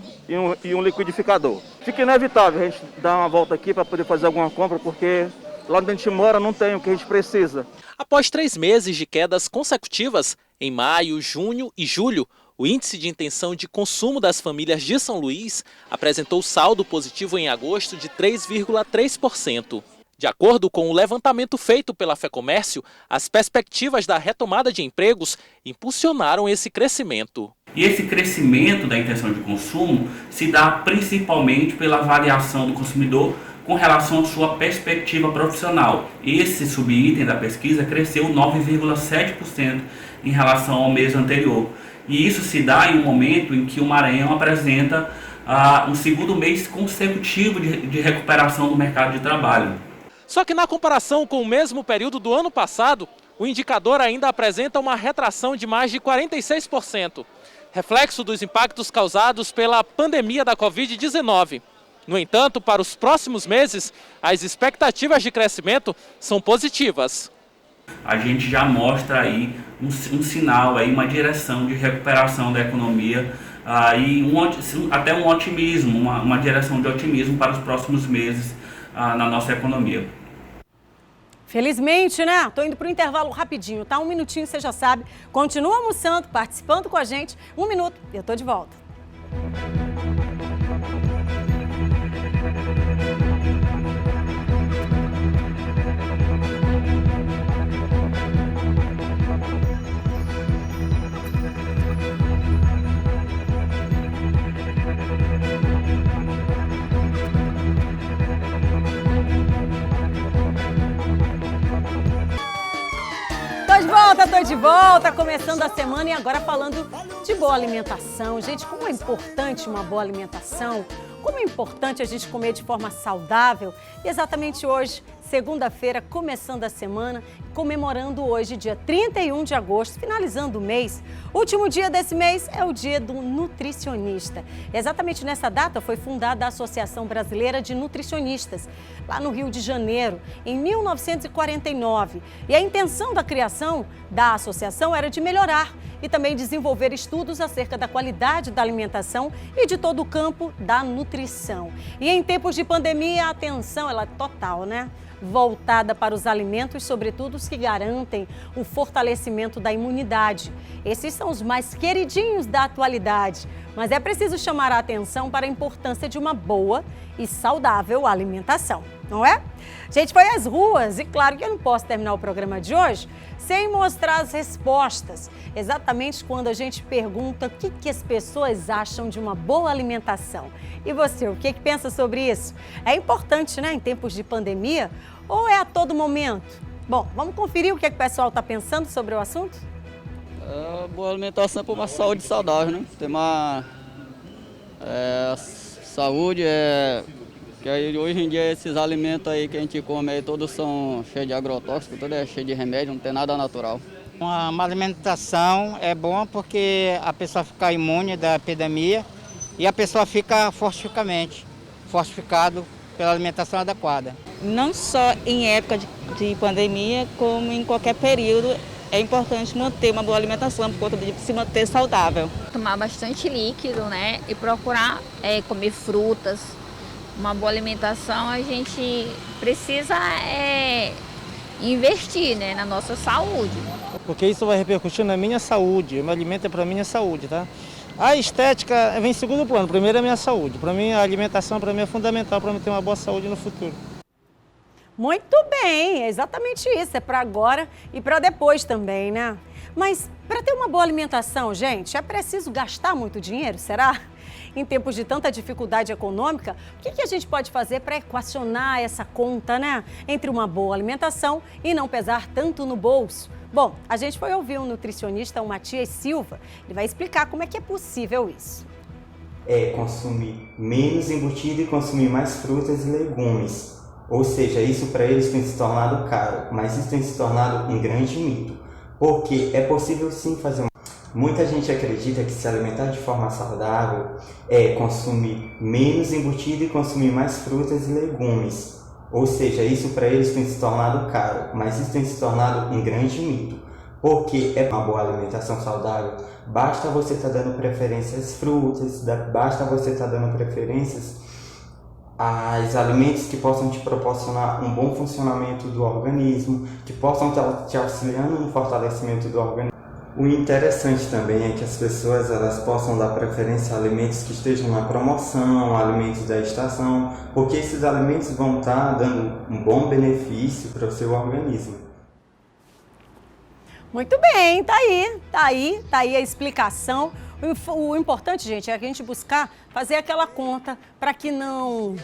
[SPEAKER 22] e um liquidificador. Fica inevitável a gente dar uma volta aqui para poder fazer alguma compra, porque lá onde a gente mora não tem o que a gente precisa.
[SPEAKER 7] Após 3 meses de quedas consecutivas, em maio, junho e julho, o índice de intenção de consumo das famílias de São Luís apresentou saldo positivo em agosto de 3,3%. De acordo com o levantamento feito pela FEComércio, as perspectivas da retomada de empregos impulsionaram esse crescimento.
[SPEAKER 23] E esse crescimento da intenção de consumo se dá principalmente pela avaliação do consumidor com relação à sua perspectiva profissional. Esse subitem da pesquisa cresceu 9,7% em relação ao mês anterior. E isso se dá em um momento em que o Maranhão apresenta um segundo mês consecutivo de recuperação do mercado de trabalho.
[SPEAKER 7] Só que na comparação com o mesmo período do ano passado, o indicador ainda apresenta uma retração de mais de 46%, reflexo dos impactos causados pela pandemia da Covid-19. No entanto, para os próximos meses, as expectativas de crescimento são positivas.
[SPEAKER 23] a gente já mostra aí um sinal, aí, uma direção de recuperação da economia e até um otimismo, uma direção de otimismo para os próximos meses na nossa economia.
[SPEAKER 1] Felizmente, né? Tô indo pro intervalo rapidinho, tá? 1 minutinho, você já sabe. Continua almoçando, participando com a gente. 1 minuto, eu tô de volta. Tô de volta, começando a semana e agora falando de boa alimentação. Gente, como é importante uma boa alimentação, como é importante a gente comer de forma saudável. E exatamente hoje, segunda-feira, começando a semana, comemorando hoje, dia 31 de agosto, finalizando o mês. O último dia desse mês é o dia do nutricionista. Exatamente nessa data foi fundada a Associação Brasileira de Nutricionistas, lá no Rio de Janeiro, em 1949. E a intenção da criação da associação era de melhorar e também desenvolver estudos acerca da qualidade da alimentação e de todo o campo da nutrição. E em tempos de pandemia, a atenção ela é total, né? Voltada para os alimentos, sobretudo os que garantem o fortalecimento da imunidade. Esses são os mais queridinhos da atualidade, mas é preciso chamar a atenção para a importância de uma boa e saudável alimentação, não é? A gente foi às ruas e claro que eu não posso terminar o programa de hoje sem mostrar as respostas. Exatamente quando a gente pergunta o que as pessoas acham de uma boa alimentação. E você, o que pensa sobre isso? É importante, né, em tempos de pandemia ou é a todo momento? Bom, vamos conferir o que o pessoal está pensando sobre o assunto?
[SPEAKER 2] Boa alimentação para uma saúde saudável, né? Ter uma saúde, que aí, hoje em dia esses alimentos aí que a gente come aí, todos são cheios de agrotóxicos, tudo é cheio de remédio, não tem nada natural.
[SPEAKER 4] Uma alimentação é bom porque a pessoa fica imune da epidemia e a pessoa fica fortificado pela alimentação adequada.
[SPEAKER 6] Não só em época de pandemia, como em qualquer período, é importante manter uma boa alimentação por conta de se manter saudável.
[SPEAKER 24] Tomar bastante líquido, né? E procurar comer frutas. Uma boa alimentação, a gente precisa investir, né, na nossa saúde.
[SPEAKER 25] Porque isso vai repercutir na minha saúde, o meu alimento é para a minha saúde, tá? A estética vem em segundo plano, primeiro é a minha saúde. Para mim, a alimentação para mim é fundamental para eu ter uma boa saúde no futuro.
[SPEAKER 1] Muito bem, é exatamente isso, é para agora e para depois também, né? Mas para ter uma boa alimentação, gente, é preciso gastar muito dinheiro, será? Em tempos de tanta dificuldade econômica, o que a gente pode fazer para equacionar essa conta, né? Entre uma boa alimentação e não pesar tanto no bolso. Bom, a gente foi ouvir um nutricionista, o Matias Silva. Ele vai explicar como é que é possível isso.
[SPEAKER 26] Consumir menos embutido e consumir mais frutas e legumes. Ou seja, isso para eles tem se tornado caro, mas isso tem se tornado um grande mito. Porque é possível sim fazer uma... Muita gente acredita que se alimentar de forma saudável é consumir menos embutido e consumir mais frutas e legumes. Ou seja, isso para eles tem se tornado caro, mas isso tem se tornado um grande mito. Porque é uma boa alimentação saudável, basta você estar dando preferência às frutas, basta você estar dando preferências aos alimentos que possam te proporcionar um bom funcionamento do organismo, que possam estar te auxiliando no fortalecimento do organismo. O interessante também é que as pessoas elas possam dar preferência a alimentos que estejam na promoção, alimentos da estação, porque esses alimentos vão estar dando um bom benefício para o seu organismo.
[SPEAKER 1] Muito bem, tá aí a explicação. O importante, gente, é a gente buscar fazer aquela conta para que não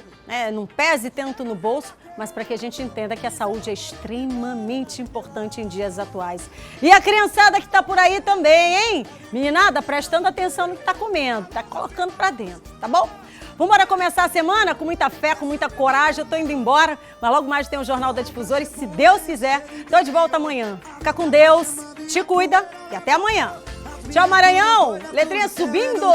[SPEAKER 1] pese tanto no bolso, mas para que a gente entenda que a saúde é extremamente importante em dias atuais. E a criançada que tá por aí também, hein? Meninada, prestando atenção no que tá comendo, tá colocando para dentro, tá bom? Vamos embora começar a semana com muita fé, com muita coragem. Eu tô indo embora, mas logo mais tem o Jornal da Difusora e se Deus quiser, tô de volta amanhã. Fica com Deus, te cuida e até amanhã. Tchau, Maranhão! Letrinha subindo!